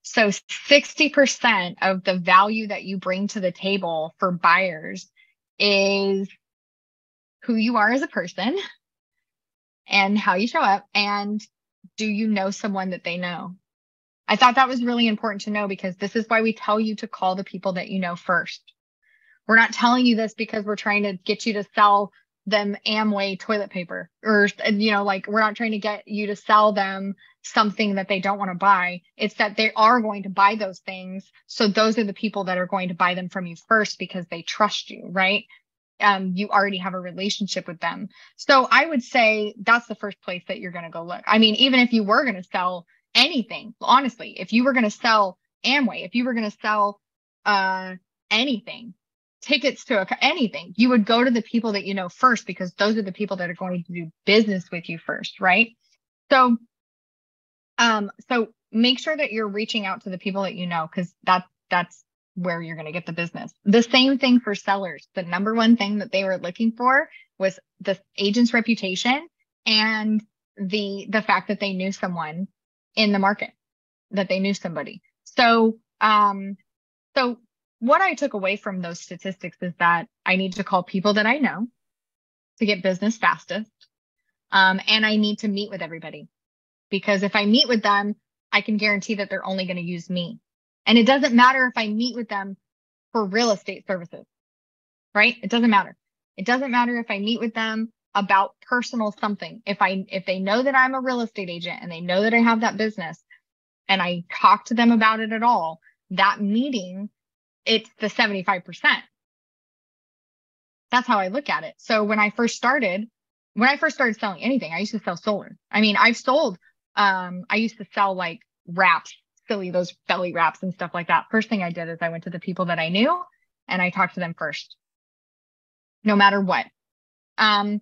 So 60% of the value that you bring to the table for buyers is who you are as a person and how you show up, and do you know someone that they know? I thought that was really important to know, because this is why we tell you to call the people that you know first. We're not telling you this because we're trying to get you to sell them Amway toilet paper, or, you know, like, we're not trying to get you to sell them something that they don't want to buy. It's that they are going to buy those things. So those are the people that are going to buy them from you first because they trust you, right? You already have a relationship with them. So I would say that's the first place that you're going to go look. I mean, even if you were going to sell anything, honestly, if you were going to sell Amway, if you were going to sell anything, tickets to anything, you would go to the people that you know first, because those are the people that are going to do business with you first, right? So make sure that you're reaching out to the people that you know, because that's where you're going to get the business. The same thing for sellers. The number one thing that they were looking for was the agent's reputation and the fact that they knew someone in the market, that they knew somebody. So what I took away from those statistics is that I need to call people that I know to get business fastest. And I need to meet with everybody, because if I meet with them, I can guarantee that they're only going to use me. And it doesn't matter if I meet with them for real estate services, right? It doesn't matter. It doesn't matter if I meet with them about personal something. If they know that I'm a real estate agent and they know that I have that business and I talk to them about it at all, that meeting, it's the 75%. That's how I look at it. So when I first started selling anything, I used to sell solar. I mean, I used to sell like wraps, those belly wraps and stuff like that. First thing I did is I went to the people that I knew and I talked to them first, no matter what. The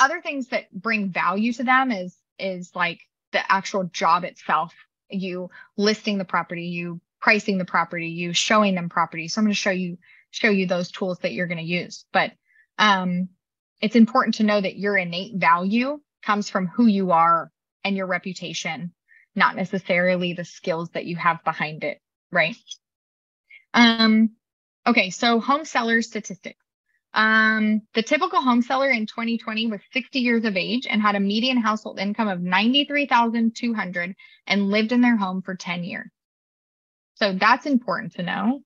other things that bring value to them is like the actual job itself. You listing the property, you pricing the property, you showing them property. So I'm going to show you those tools that you're going to use. But it's important to know that your innate value comes from who you are and your reputation, not necessarily the skills that you have behind it, right? Okay, so home seller statistics. The typical home seller in 2020 was 60 years of age and had a median household income of $93,200 and lived in their home for 10 years. So that's important to know.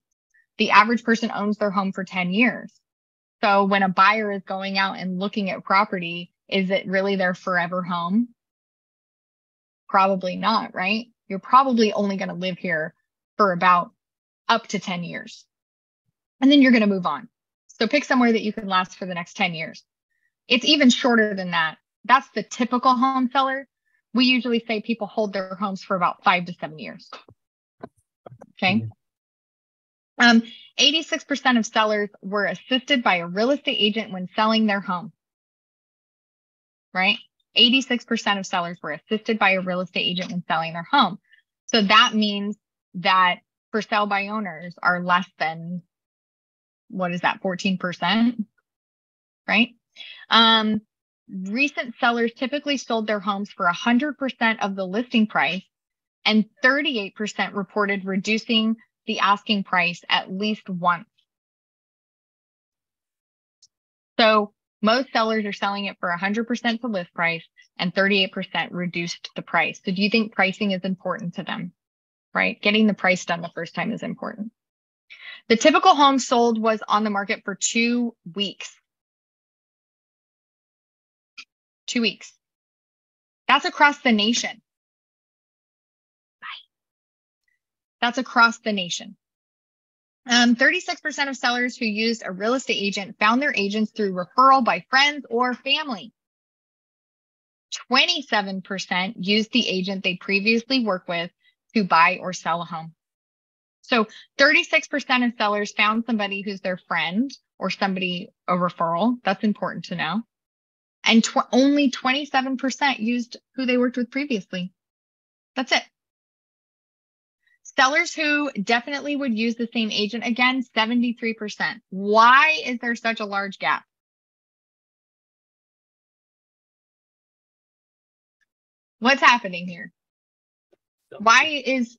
The average person owns their home for 10 years. So when a buyer is going out and looking at property, is it really their forever home? Probably not, right? You're probably only going to live here for about up to 10 years. And then you're going to move on. So pick somewhere that you can last for the next 10 years. It's even shorter than that. That's the typical home seller. We usually say people hold their homes for about 5 to 7 years. Okay. 86% of sellers were assisted by a real estate agent when selling their home. Right? 86% of sellers were assisted by a real estate agent when selling their home. So that means that for sale by owners are less than, what is that, 14%? Right? Recent sellers typically sold their homes for 100% of the listing price, and 38% reported reducing the asking price at least once. So most sellers are selling it for 100% to list price and 38% reduced the price. So do you think pricing is important to them? Right? Getting the price done the first time is important. The typical home sold was on the market for 2 weeks. 2 weeks. That's across the nation. That's across the nation. 36% of sellers who used a real estate agent found their agents through referral by friends or family. 27% used the agent they previously worked with to buy or sell a home. So 36% of sellers found somebody who's their friend or somebody, a referral. That's important to know. And only 27% used who they worked with previously. That's it. Sellers who definitely would use the same agent again, 73%. Why is there such a large gap? What's happening here? Why is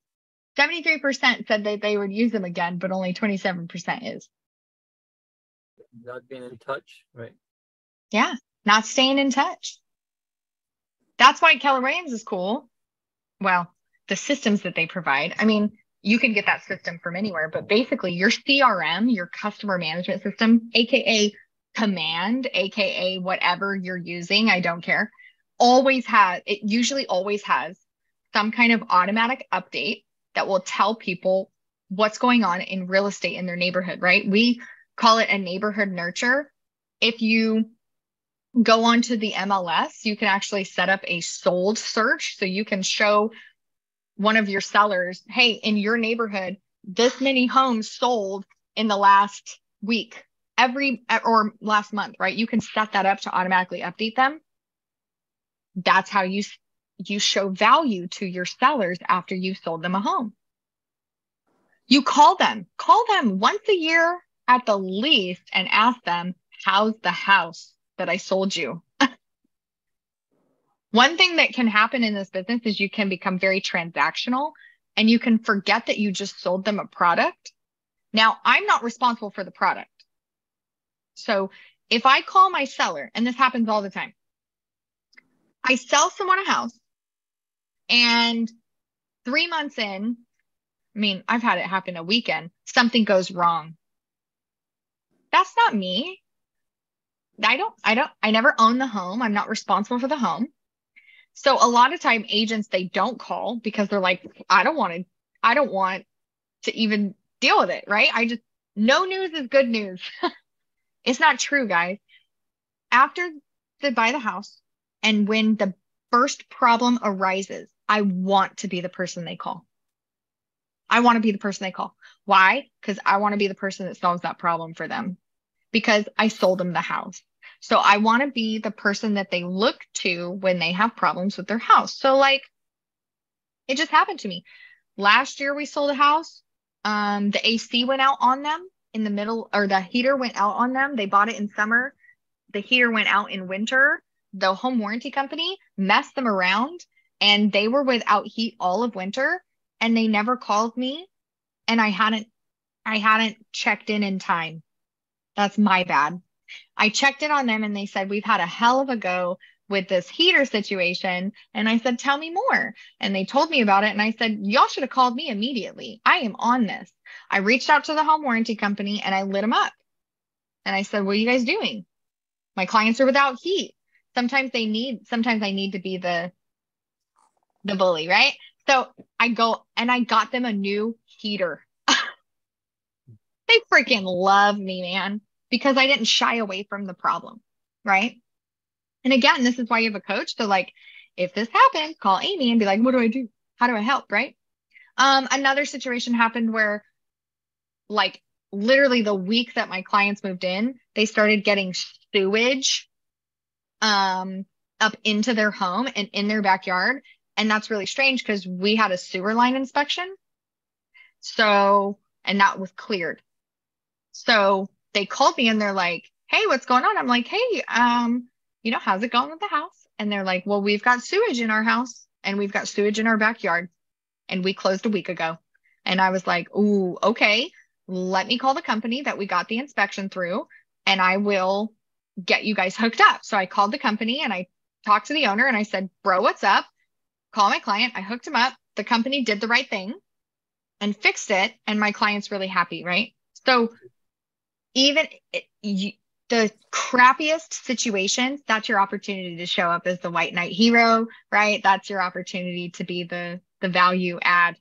73% said that they would use them again, but only 27% is? Not being in touch, right? Yeah, not staying in touch. That's why Keller Williams is cool. Well, the systems that they provide. I mean, you can get that system from anywhere, but basically your CRM, your customer management system, AKA Command, AKA whatever you're using, I don't care, usually always has some kind of automatic update that will tell people what's going on in real estate in their neighborhood, right? We call it a neighborhood nurture. If you go onto the MLS, you can actually set up a sold search. So you can show one of your sellers, hey, in your neighborhood, this many homes sold in the last week, or last month, right? You can set that up to automatically update them. That's how you show value to your sellers after you've sold them a home. You call them once a year at the least and ask them, how's the house that I sold you? One thing that can happen in this business is you can become very transactional and you can forget that you just sold them a product. Now, I'm not responsible for the product. So if I call my seller, and this happens all the time, I sell someone a house and 3 months in, I mean, I've had it happen a weekend, something goes wrong. That's not me. I never own the home. I'm not responsible for the home. So a lot of time agents, they don't call because they're like, I don't want to even deal with it, right? No news is good news. It's not true, guys. After they buy the house and when the first problem arises, I want to be the person they call. I want to be the person they call. Why? Because I want to be the person that solves that problem for them because I sold them the house. So I want to be the person that they look to when they have problems with their house. So like, it just happened to me. Last year we sold a house. The AC went out on them in the middle, or the heater went out on them. They bought it in summer. The heater went out in winter. The home warranty company messed them around and they were without heat all of winter and they never called me. And I hadn't checked in time. That's my bad. I checked in on them and they said, we've had a hell of a go with this heater situation. And I said, tell me more. And they told me about it. And I said, y'all should have called me immediately. I am on this. I reached out to the home warranty company and I lit them up. And I said, what are you guys doing? My clients are without heat. Sometimes I need to be the bully, right? So I go and I got them a new heater. They freaking love me, man, because I didn't shy away from the problem, right? And again, this is why you have a coach. So like, if this happened, call Amy and be like, what do I do? How do I help, right? Another situation happened where like literally the week that my clients moved in, they started getting sewage up into their home and in their backyard. And that's really strange because we had a sewer line inspection. So, and that was cleared. So they called me and they're like, hey, what's going on? I'm like, hey, how's it going with the house? And they're like, well, we've got sewage in our house and we've got sewage in our backyard and we closed a week ago. And I was like, ooh, okay, let me call the company that we got the inspection through and I will get you guys hooked up. So I called the company and I talked to the owner and I said, bro, what's up? Call my client. I hooked him up. The company did the right thing and fixed it. And my client's really happy, right? So even the crappiest situations, that's your opportunity to show up as the white knight hero, right? That's your opportunity to be the value add.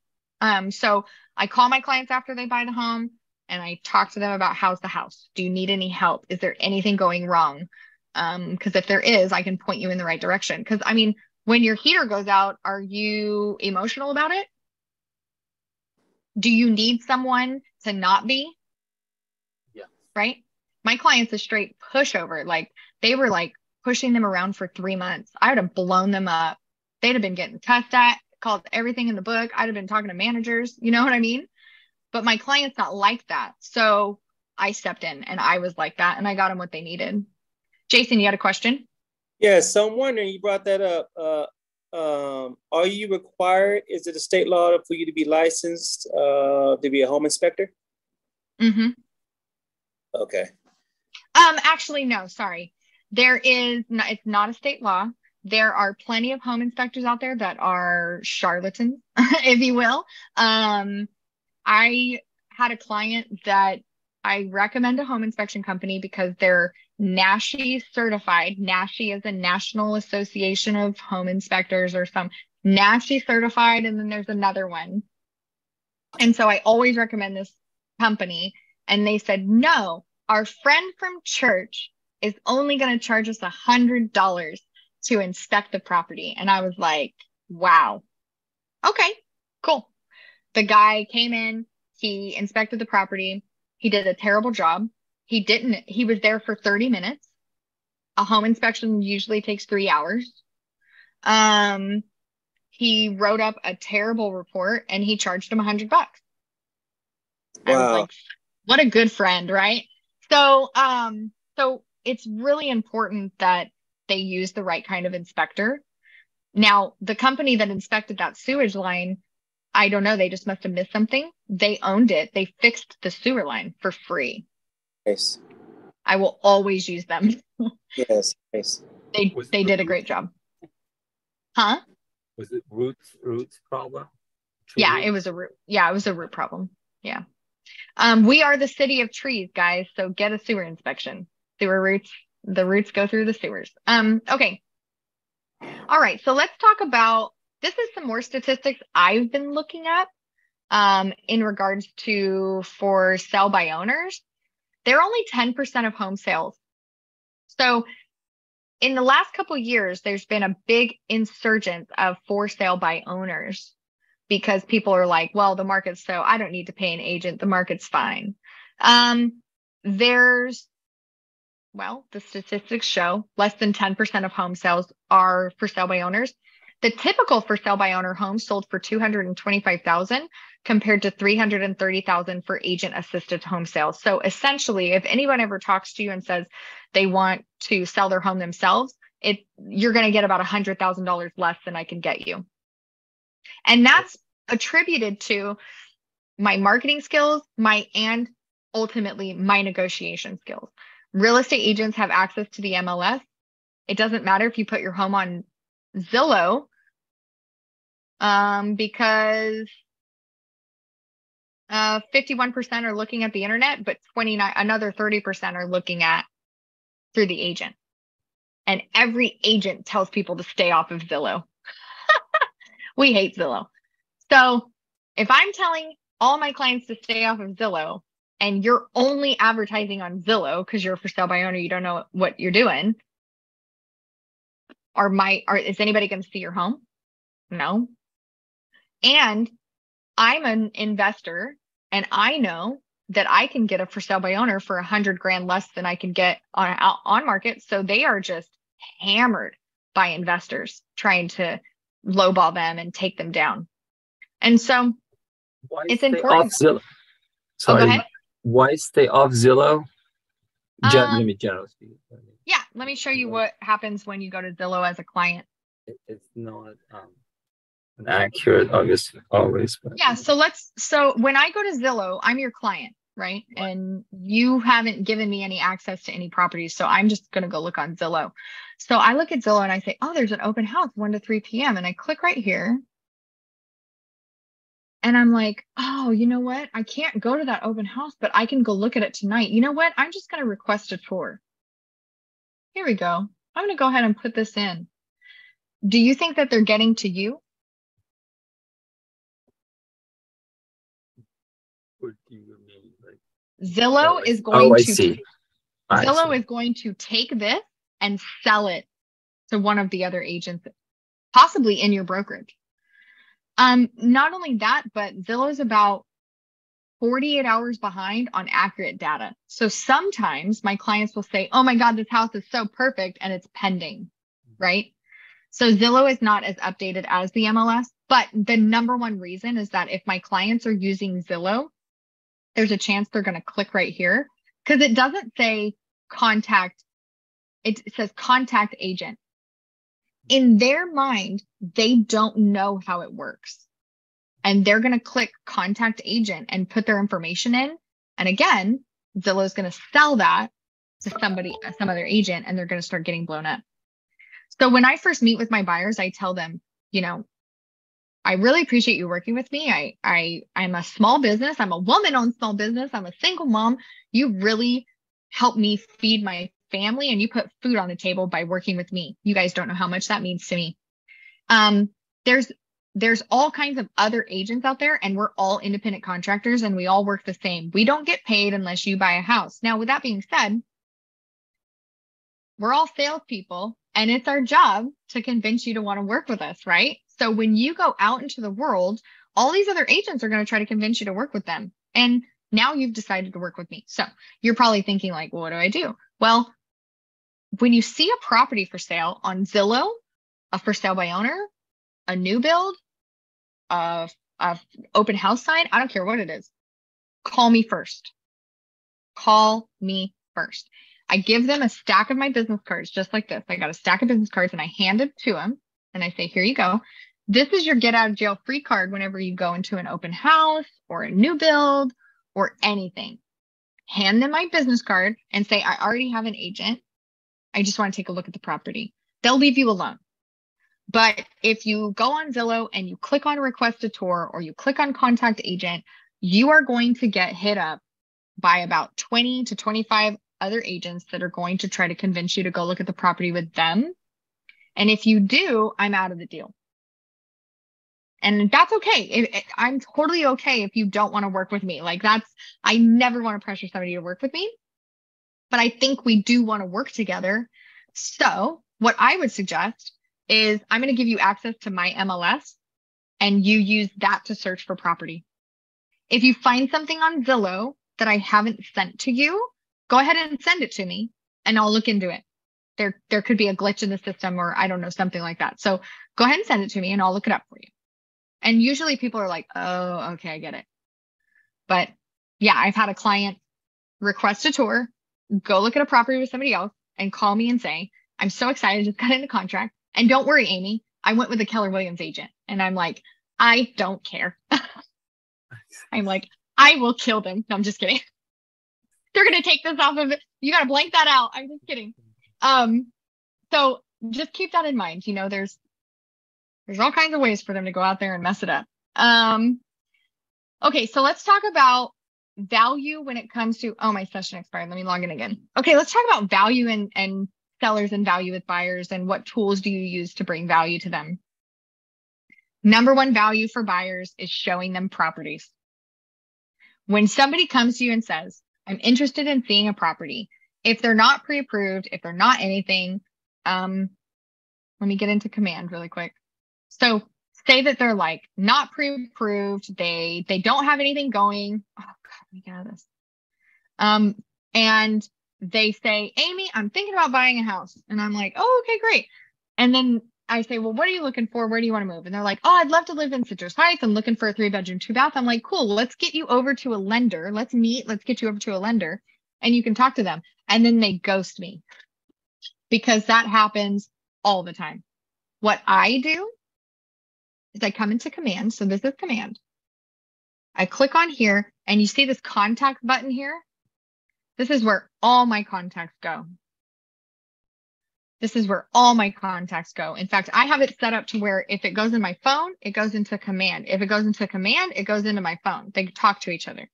So I call my clients after they buy the home and I talk to them about how's the house? Do you need any help? Is there anything going wrong? Because if there is, I can point you in the right direction. Because I mean, when your heater goes out, are you emotional about it? Do you need someone to not be? Yeah. Right? My client's a straight pushover. Like they were like pushing them around for 3 months. I would have blown them up. They'd have been getting cussed at, called everything in the book. I'd have been talking to managers. You know what I mean? But my client's not like that. So I stepped in and I was like that and I got them what they needed. Jason, you had a question? Yeah, so I'm wondering, you brought that up. Are you required, is it a state law for you to be licensed to be a home inspector? Mm-hmm. Okay. Actually, no, sorry. It's not a state law. There are plenty of home inspectors out there that are charlatans, if you will. I had a client that I recommend a home inspection company because they're NASHI certified. NASHI is a National Association of Home Inspectors or some NASHI certified. And then there's another one. And so I always recommend this company. And they said, no, our friend from church is only going to charge us $100 to inspect the property. And I was like, wow. Okay, cool. The guy came in, he inspected the property. He did a terrible job. He was there for 30 minutes. A home inspection usually takes 3 hours. He wrote up a terrible report and he charged him $100. I was Wow. like, what a good friend, right? So, so it's really important that they use the right kind of inspector. Now, the company that inspected that sewage line, I don't know, they just must have missed something. They owned it. They fixed the sewer line for free. Nice. I will always use them. Yes. Nice. They did a great job. Huh? Was it roots problem? Tree Yeah, roots? it was a root. Yeah, it was a root problem. Yeah. We are the city of trees, guys. So get a sewer inspection. Sewer roots, the roots go through the sewers. Okay. All right. So let's talk about, this is some more statistics I've been looking at in regards to for sell by owners. They're only 10% of home sales. So in the last couple of years, there's been a big insurgence of for sale by owners because people are like, well, the market's so, I don't need to pay an agent. The market's fine. Well, the statistics show less than 10% of home sales are for sale by owners. The typical for sale by owner home sold for $225,000 compared to $330,000 for agent assisted home sales. So essentially, if anyone ever talks to you and says they want to sell their home themselves, you're going to get about $100,000 less than I can get you. And that's attributed to my marketing skills, and ultimately my negotiation skills. Real estate agents have access to the MLS. It doesn't matter if you put your home on Zillow, because 51% are looking at the internet, but another 30% are looking at through the agent. And every agent tells people to stay off of Zillow. We hate Zillow. So if I'm telling all my clients to stay off of Zillow and you're only advertising on Zillow because you're for sale by owner, you don't know what you're doing, is anybody going to see your home? No. And I'm an investor and I know that I can get a for sale by owner for $100,000 less than I can get on market. So they are just hammered by investors trying to lowball them and take them down. And so it's important. Zillow? Sorry. Go ahead. Why stay off Zillow? Generally speaking. Yeah, let me show you what happens when you go to Zillow as a client. It's not accurate, obviously, always. But. Yeah, so when I go to Zillow, I'm your client, right? And you haven't given me any access to any properties, so I'm just going to go look on Zillow. So I look at Zillow and I say, oh, there's an open house 1 to 3 p.m. And I click right here. And I'm like, oh, you know what? I can't go to that open house, but I can go look at it tonight. You know what? I'm just going to request a tour. Here we go. I'm going to go ahead and put this in. Do you think that they're getting to you? What do you mean? Zillow is going to see. Zillow is going to take this and sell it to one of the other agents, possibly in your brokerage. Not only that, but Zillow is about 48 hours behind on accurate data. So sometimes my clients will say, oh my God, this house is so perfect and it's pending, right? So Zillow is not as updated as the MLS, but the number one reason is that if my clients are using Zillow, there's a chance they're going to click right here because it doesn't say contact. It says contact agent. In their mind, they don't know how it works. And they're going to click contact agent and put their information in. And again, Zillow is going to sell that to some other agent, and they're going to start getting blown up. So when I first meet with my buyers, I tell them, you know, I really appreciate you working with me. I'm a small business. I'm a woman-owned small business. I'm a single mom. You really help me feed my family, and you put food on the table by working with me. You guys don't know how much that means to me. There's all kinds of other agents out there, and we're all independent contractors, and we all work the same. We don't get paid unless you buy a house. Now, with that being said, we're all salespeople, and it's our job to convince you to want to work with us, right? So when you go out into the world, all these other agents are going to try to convince you to work with them. And now you've decided to work with me. So you're probably thinking like, well, what do I do? Well, when you see a property for sale on Zillow, a for sale by owner, a new build, a open house sign, I don't care what it is, call me first. Call me first. I give them a stack of my business cards, just like this. I got a stack of business cards and I hand it to them and I say, here you go. This is your get out of jail free card whenever you go into an open house or a new build or anything. Hand them my business card and say, I already have an agent. I just want to take a look at the property. They'll leave you alone. But if you go on Zillow and you click on request a tour or you click on contact agent, you are going to get hit up by about 20 to 25 other agents that are going to try to convince you to go look at the property with them. And if you do, I'm out of the deal. And that's okay. I'm totally okay if you don't want to work with me. Like I never want to pressure somebody to work with me, but I think we do want to work together. So what I would suggest is I'm going to give you access to my MLS and you use that to search for property. If you find something on Zillow that I haven't sent to you, go ahead and send it to me and I'll look into it. There could be a glitch in the system or I don't know, something like that. So go ahead and send it to me and I'll look it up for you. And usually people are like, oh, okay, I get it. But yeah, I've had a client request a tour, go look at a property with somebody else and call me and say, I'm so excited, just got into contract. And don't worry, Amy, I went with a Keller Williams agent. And I'm like, I don't care. I'm like, I will kill them. No, I'm just kidding. They're going to take this off of it. You got to blank that out. I'm just kidding. So just keep that in mind. You know, there's all kinds of ways for them to go out there and mess it up. Okay, so let's talk about value when it comes to, oh, my session expired. Let me log in again. Okay, let's talk about value and sellers and value with buyers and what tools do you use to bring value to them. Number one value for buyers is showing them properties. When somebody comes to you and says, I'm interested in seeing a property, if they're not pre-approved, if they're not anything, let me get into command really quick. So say that they're like not pre-approved, they don't have anything going. Oh God, let me get out of this. And they say, Amy, I'm thinking about buying a house. And I'm like, oh, okay, great. And then I say, well, what are you looking for? Where do you want to move? And they're like, oh, I'd love to live in Citrus Heights. I'm looking for a 3-bedroom, 2-bath. I'm like, cool, let's get you over to a lender. Let's meet. Let's get you over to a lender and you can talk to them. And then they ghost me because that happens all the time. What I do is I come into command. So this is command. I click on here and you see this contact button here. This is where all my contacts go. This is where all my contacts go. In fact, I have it set up to where if it goes in my phone, it goes into command. If it goes into command, it goes into my phone. They talk to each other.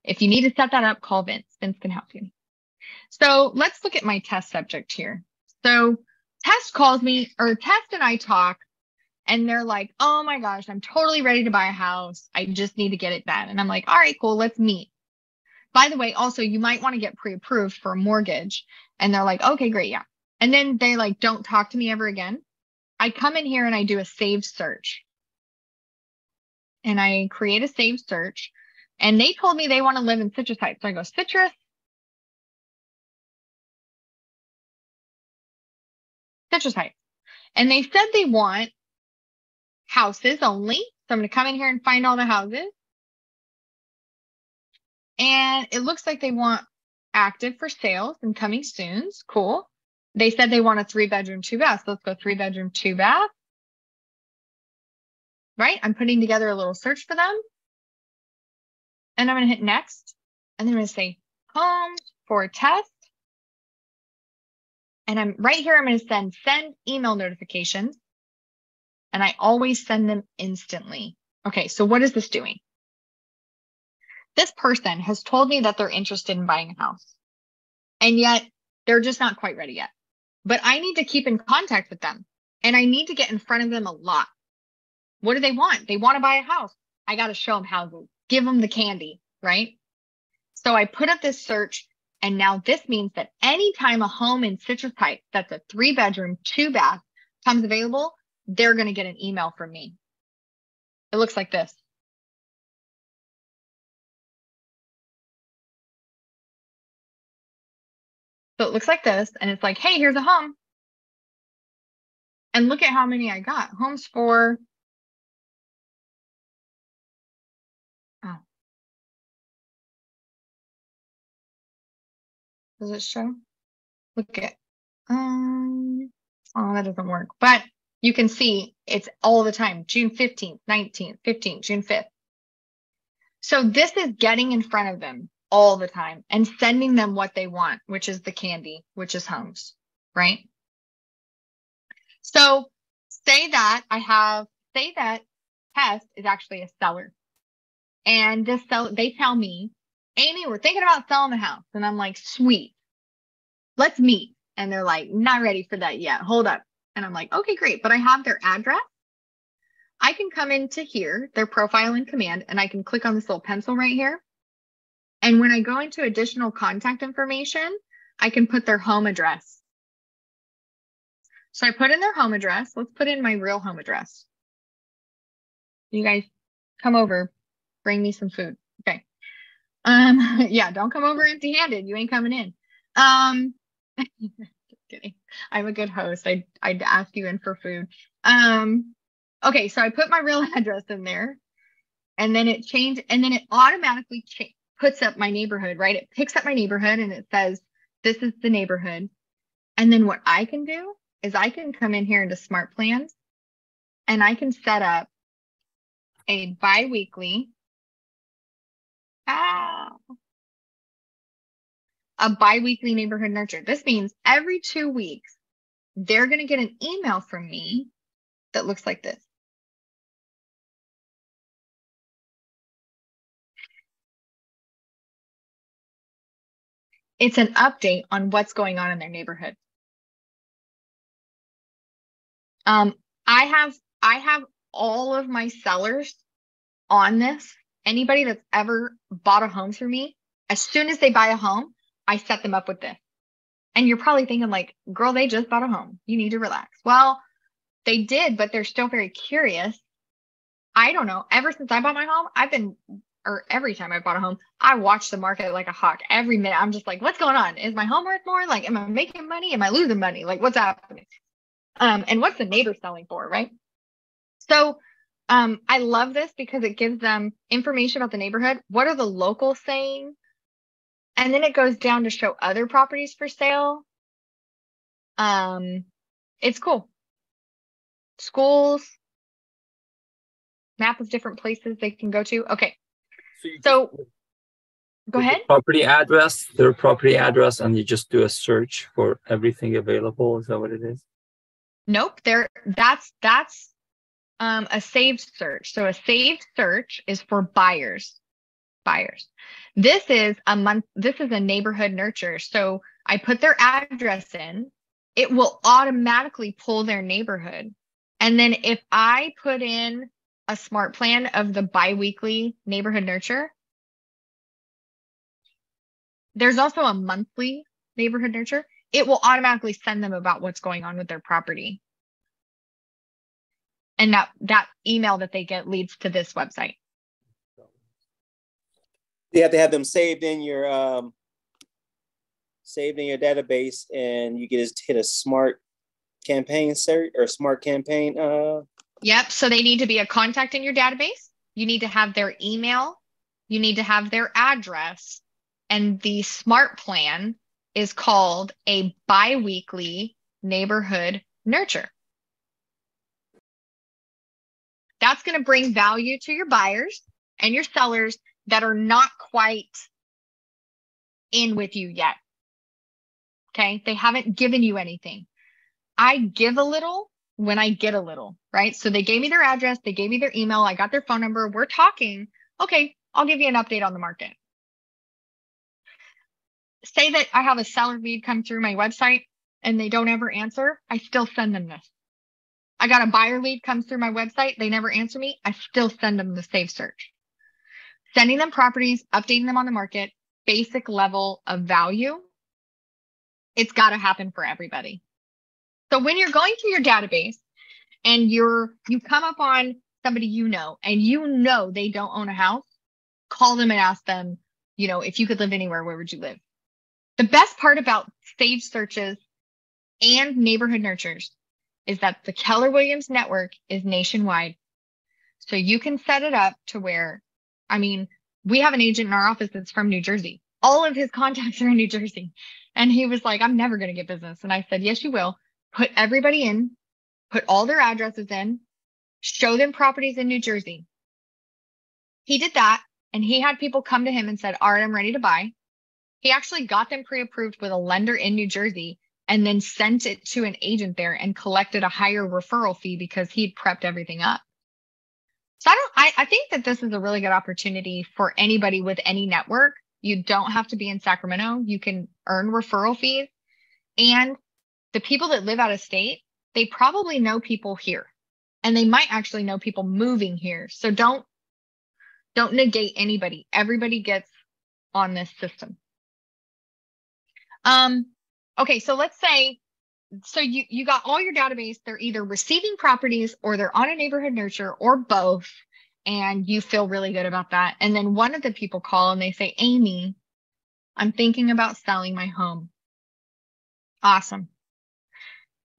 If you need to set that up, call Vince. Vince can help you. So let's look at my test subject here. So Test calls me, or Test and I talk, and they're like, oh my gosh, I'm totally ready to buy a house. I just need to get it done. And I'm like, all right, cool, let's meet. By the way, also, you might want to get pre-approved for a mortgage. And they're like, okay, great, yeah. And then they like, don't talk to me ever again. I come in here and I do a saved search. And I create a saved search. And they told me they want to live in Citrus Heights. So I go, Citrus Heights. And they said they want houses only. So I'm going to come in here and find all the houses. And it looks like they want active for sales and coming soon. Cool. They said they want a 3-bedroom, 2-bath. So let's go 3-bedroom, 2-bath. Right? I'm putting together a little search for them. And I'm going to hit next. And then I'm going to say home for test. And I'm right here. I'm going to send email notifications. And I always send them instantly. Okay, so what is this doing? This person has told me that they're interested in buying a house. And yet they're just not quite ready yet. But I need to keep in contact with them. And I need to get in front of them a lot. What do they want? They want to buy a house. I got to show them houses. Give them the candy, right? So I put up this search. And now this means that anytime a home in Citrus Heights that's a 3-bedroom, 2-bath comes available, they're going to get an email from me. It looks like this. So it looks like this, and it's like, hey, here's a home. And look at how many I got. Homes for, oh, Does it show? Look at, oh, that doesn't work. But you can see it's all the time. June 15th, 19th, 15th, June 5th. So this is getting in front of them all the time and sending them what they want, which is the candy, which is homes, right? So say that Tess is actually a seller. And this seller, they tell me, Amy, we're thinking about selling the house. And I'm like, sweet, let's meet. And they're like, not ready for that yet. Hold up. And I'm like, okay, great. But I have their address. I can come into here, their profile in command, and I can click on this little pencil right here. And when I go into additional contact information, I can put their home address. So I put in their home address. Let's put in my real home address. You guys come over, bring me some food. Okay. Yeah, don't come over empty-handed. You ain't coming in. Just kidding. I'm a good host. I'd ask you in for food. Okay, so I put my real address in there, and then it changed, and then it automatically puts up my neighborhood, right? It picks up my neighborhood and it says, this is the neighborhood. And then what I can do is I can come in here into smart plans and I can set up a bi-weekly, neighborhood nurture. This means every 2 weeks, they're going to get an email from me that looks like this. It's an update on what's going on in their neighborhood. I have all of my sellers on this. Anybody that's ever bought a home through me, as soon as they buy a home, I set them up with this. And you're probably thinking like, girl, they just bought a home. You need to relax. Well, they did, but they're still very curious. I don't know. Ever since I bought my home, every time I bought a home, I watch the market like a hawk. Every minute, I'm just like, what's going on? Is my home worth more? Like, am I making money? Am I losing money? Like, what's happening? And what's the neighbor selling for, right? So I love this because it gives them information about the neighborhood. What are the locals saying? And then it goes down to show other properties for sale. It's cool. Schools, map of different places they can go to. Okay. So go ahead. Their property address, and you just do a search for everything available. Is that what it is? Nope. That's a saved search. So a saved search is for buyers. This is a neighborhood nurture. So I put their address in, it will automatically pull their neighborhood. And then if I put in a smart plan of the bi-weekly neighborhood nurture, there's also a monthly neighborhood nurture. It will automatically send them about what's going on with their property. And that email that they get leads to this website. You have to have them saved in your database, and you can just hit a smart campaign search or smart campaign. Yep. So they need to be a contact in your database. You need to have their email. You need to have their address. And the smart plan is called a bi-weekly neighborhood nurture. That's going to bring value to your buyers and your sellers that are not quite in with you yet. Okay. They haven't given you anything. I give a little when I get a little, right? So they gave me their address. They gave me their email. I got their phone number. We're talking. Okay. I'll give you an update on the market. Say that I have a seller lead come through my website and they don't ever answer. I still send them this. I got a buyer lead comes through my website. They never answer me. I still send them the save search. Sending them properties, updating them on the market, basic level of value. It's got to happen for everybody. So when you're going through your database and you come up on somebody and they don't own a house, call them and ask them, if you could live anywhere, where would you live? The best part about save searches and neighborhood nurtures is that the Keller Williams network is nationwide. So you can set it up to where, we have an agent in our office that's from New Jersey. All of his contacts are in New Jersey. And he was like, I'm never going to get business. And I said, yes, you will. Put everybody in, put all their addresses in, show them properties in New Jersey. He did that. And he had people come to him and said, all right, I'm ready to buy. He actually got them pre-approved with a lender in New Jersey and then sent it to an agent there and collected a higher referral fee because he'd prepped everything up. So I think that this is a really good opportunity for anybody with any network. You don't have to be in Sacramento. You can earn referral fees. And the people that live out of state, they probably know people here. And they might actually know people moving here. So don't negate anybody. Everybody gets on this system. Okay, so let's say, so you got all your database. They're either receiving properties or they're on a neighborhood nurture or both. And you feel really good about that. And then one of the people call and they say, Amy, I'm thinking about selling my home. Awesome.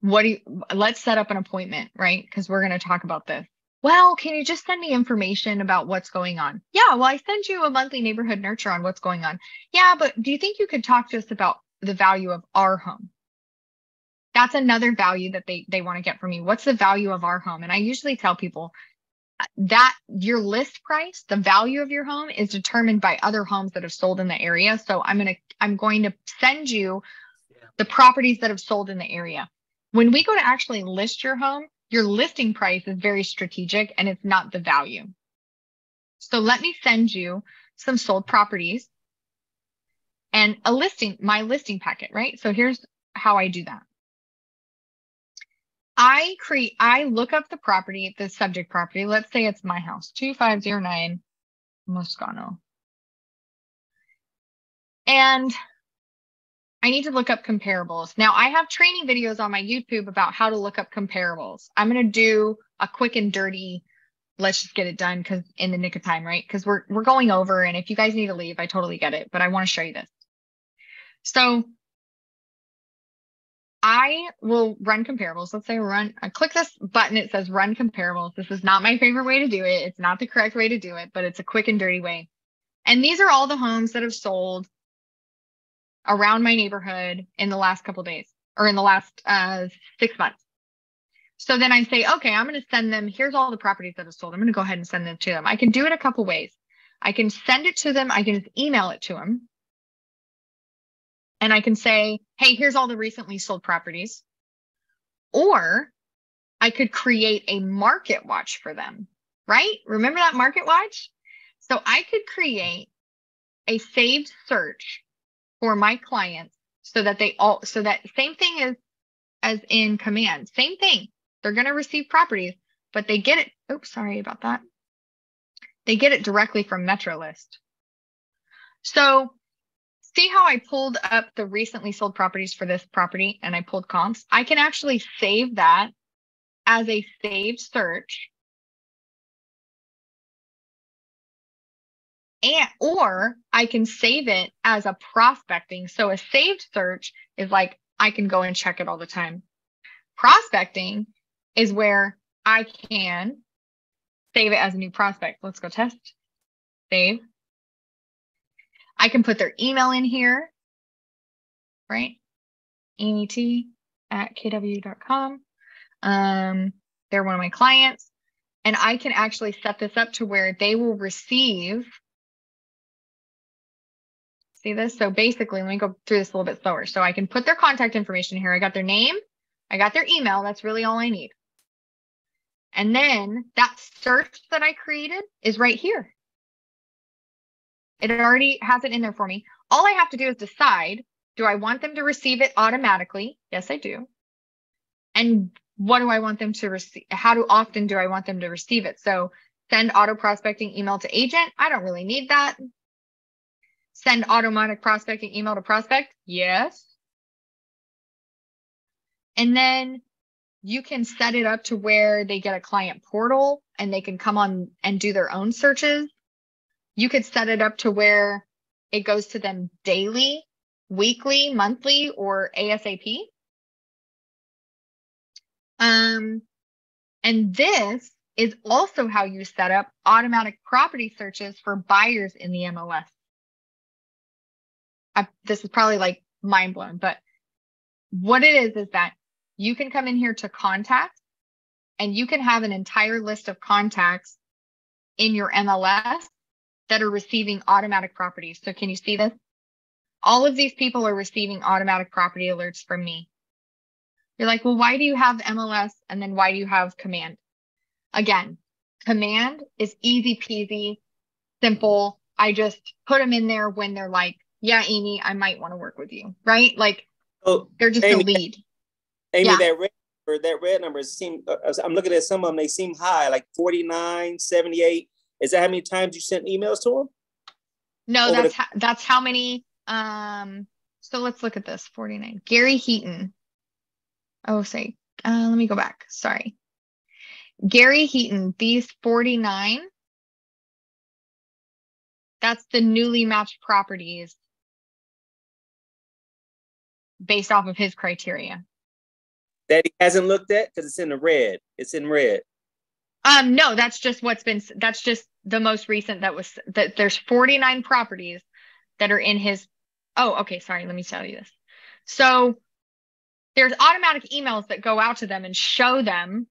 Let's set up an appointment, right? Because we're going to talk about this. Well, can you just send me information about what's going on? Yeah, well, I send you a monthly neighborhood nurture on what's going on. Yeah, but do you think you could talk to us about the value of our home? That's another value that they want to get from you. What's the value of our home? And I usually tell people that your list price, the value of your home, is determined by other homes that have sold in the area. So I'm going to send you the properties that have sold in the area. When we go to actually list your home, your listing price is very strategic and it's not the value. So let me send you some sold properties and my listing packet, right? So here's how I do that. I look up the property, the subject property. Let's say it's my house, 2509 Moscano. And I need to look up comparables. Now I have training videos on my YouTube about how to look up comparables. I'm going to do a quick and dirty, let's just get it done because in the nick of time, right? Because we're going over, and if you guys need to leave, I totally get it, but I want to show you this. So I will run comparables. Let's say I click this button. It says run comparables. This is not my favorite way to do it. It's not the correct way to do it, but it's a quick and dirty way. And these are all the homes that have sold around my neighborhood in the last couple of days or in the last 6 months. So then I say, okay, I'm going to send them. Here's all the properties that have sold. I'm going to go ahead and send them to them. I can do it a couple ways. I can send it to them. I can just email it to them. And I can say, hey, here's all the recently sold properties. Or I could create a market watch for them, right? Remember that market watch? So I could create a saved search for my clients so that same thing as in command, same thing. They're going to receive properties, but they get it. Oops, sorry about that. They get it directly from MetroList. So see how I pulled up the recently sold properties for this property and I pulled comps? I can actually save that as a saved search. Or I can save it as a prospecting. So a saved search is like, I can go and check it all the time. Prospecting is where I can save it as a new prospect. Let's go test. Save. I can put their email in here, right? AmyT@kw.com. They're one of my clients. And I can actually set this up to where they will receive. See this? So basically, let me go through this a little bit slower. So I can put their contact information here. I got their name. I got their email. That's really all I need. And then that search that I created is right here. It already has it in there for me. All I have to do is decide, do I want them to receive it automatically? Yes, I do. And what do I want them to receive? How often do I want them to receive it? So send auto prospecting email to agent. I don't really need that. Send automatic prospecting email to prospect. Yes. And then you can set it up to where they get a client portal and they can come on and do their own searches. You could set it up to where it goes to them daily, weekly, monthly, or ASAP. And this is also how you set up automatic property searches for buyers in the MLS. This is probably like mind blown. But what it is that you can come in here to contact, and you can have an entire list of contacts in your MLS that are receiving automatic properties. So can you see this? All of these people are receiving automatic property alerts from me. You're like, well, why do you have MLS and then why do you have command? Again, command is easy peasy, simple. I just put them in there when they're like, yeah, Amy, I might want to work with you, right? Like, they're just Amy, a lead. Amy, Yeah. that red number seem. I'm looking at some of them. They seem high, like 49, 78. Is that how many times you sent emails to them? No, that's how many. So let's look at this. 49. Gary Heaton. Oh, say. Let me go back. Sorry. Gary Heaton. These 49. That's the newly matched properties based off of his criteria. That he hasn't looked at because it's in the red. It's in red. No, that's just that's just the most recent that there's 49 properties that are in his. Oh, okay. Sorry. Let me tell you this. So there's automatic emails that go out to them and show them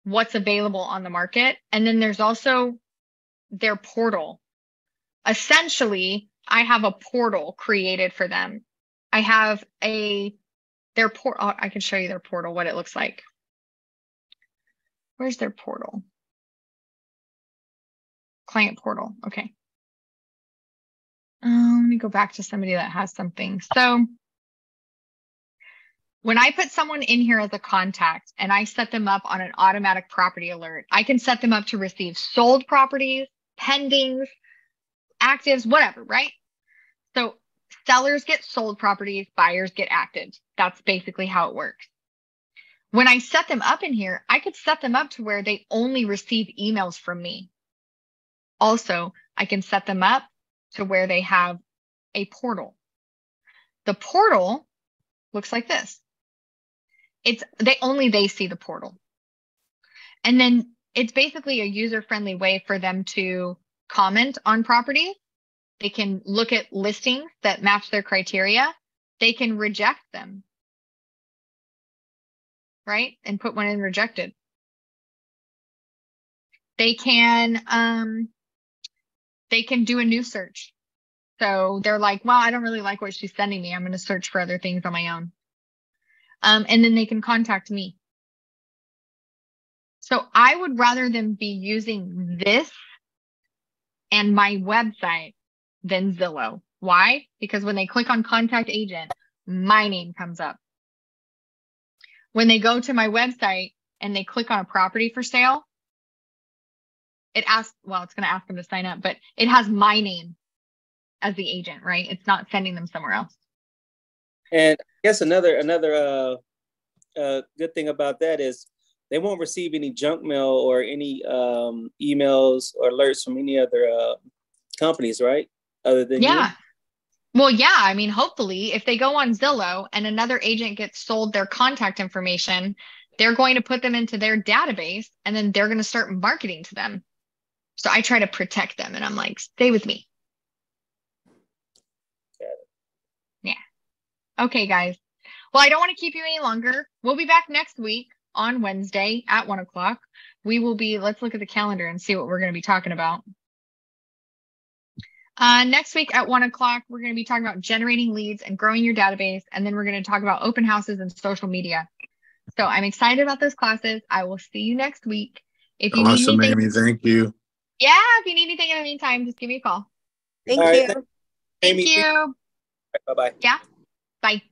what's available on the market. And then there's also their portal. Essentially, I have a portal created for them. I have their portal. I can show you their portal, what it looks like. Where's their portal? Client portal. Okay. Let me go back to somebody that has something. So when I put someone in here as a contact and I set them up on an automatic property alert, I can set them up to receive sold properties, pendings, actives, whatever, right? So sellers get sold properties, buyers get actives. That's basically how it works. When I set them up in here, I could set them up to where they only receive emails from me. Also, I can set them up to where they have a portal. The portal looks like this. They see the portal. And then it's basically a user-friendly way for them to comment on property. They can look at listings that match their criteria. They can reject them, right? And put one in rejected. They can do a new search. So they're like, well, I don't really like what she's sending me. I'm going to search for other things on my own. And then they can contact me. So I would rather them be using this and my website than Zillow. Why? Because when they click on contact agent, my name comes up. When they go to my website and they click on a property for sale, it's going to ask them to sign up, but it has my name as the agent, right? It's not sending them somewhere else. And I guess another good thing about that is they won't receive any junk mail or any emails or alerts from any other companies, right? Other than you? Well, yeah. I mean, hopefully, if they go on Zillow and another agent gets sold their contact information, they're going to put them into their database and then they're going to start marketing to them. So I try to protect them and I'm like, stay with me. Yeah. Okay, guys. Well, I don't want to keep you any longer. We'll be back next week on Wednesday at 1:00. Let's look at the calendar and see what we're going to be talking about. Next week at 1:00, we're going to be talking about generating leads and growing your database. And then we're going to talk about open houses and social media. So I'm excited about those classes. I will see you next week. If you need anything, Amy, thank you. Yeah, if you need anything in the meantime, just give me a call. Thank you. Thank you. Bye-bye. Yeah. Bye.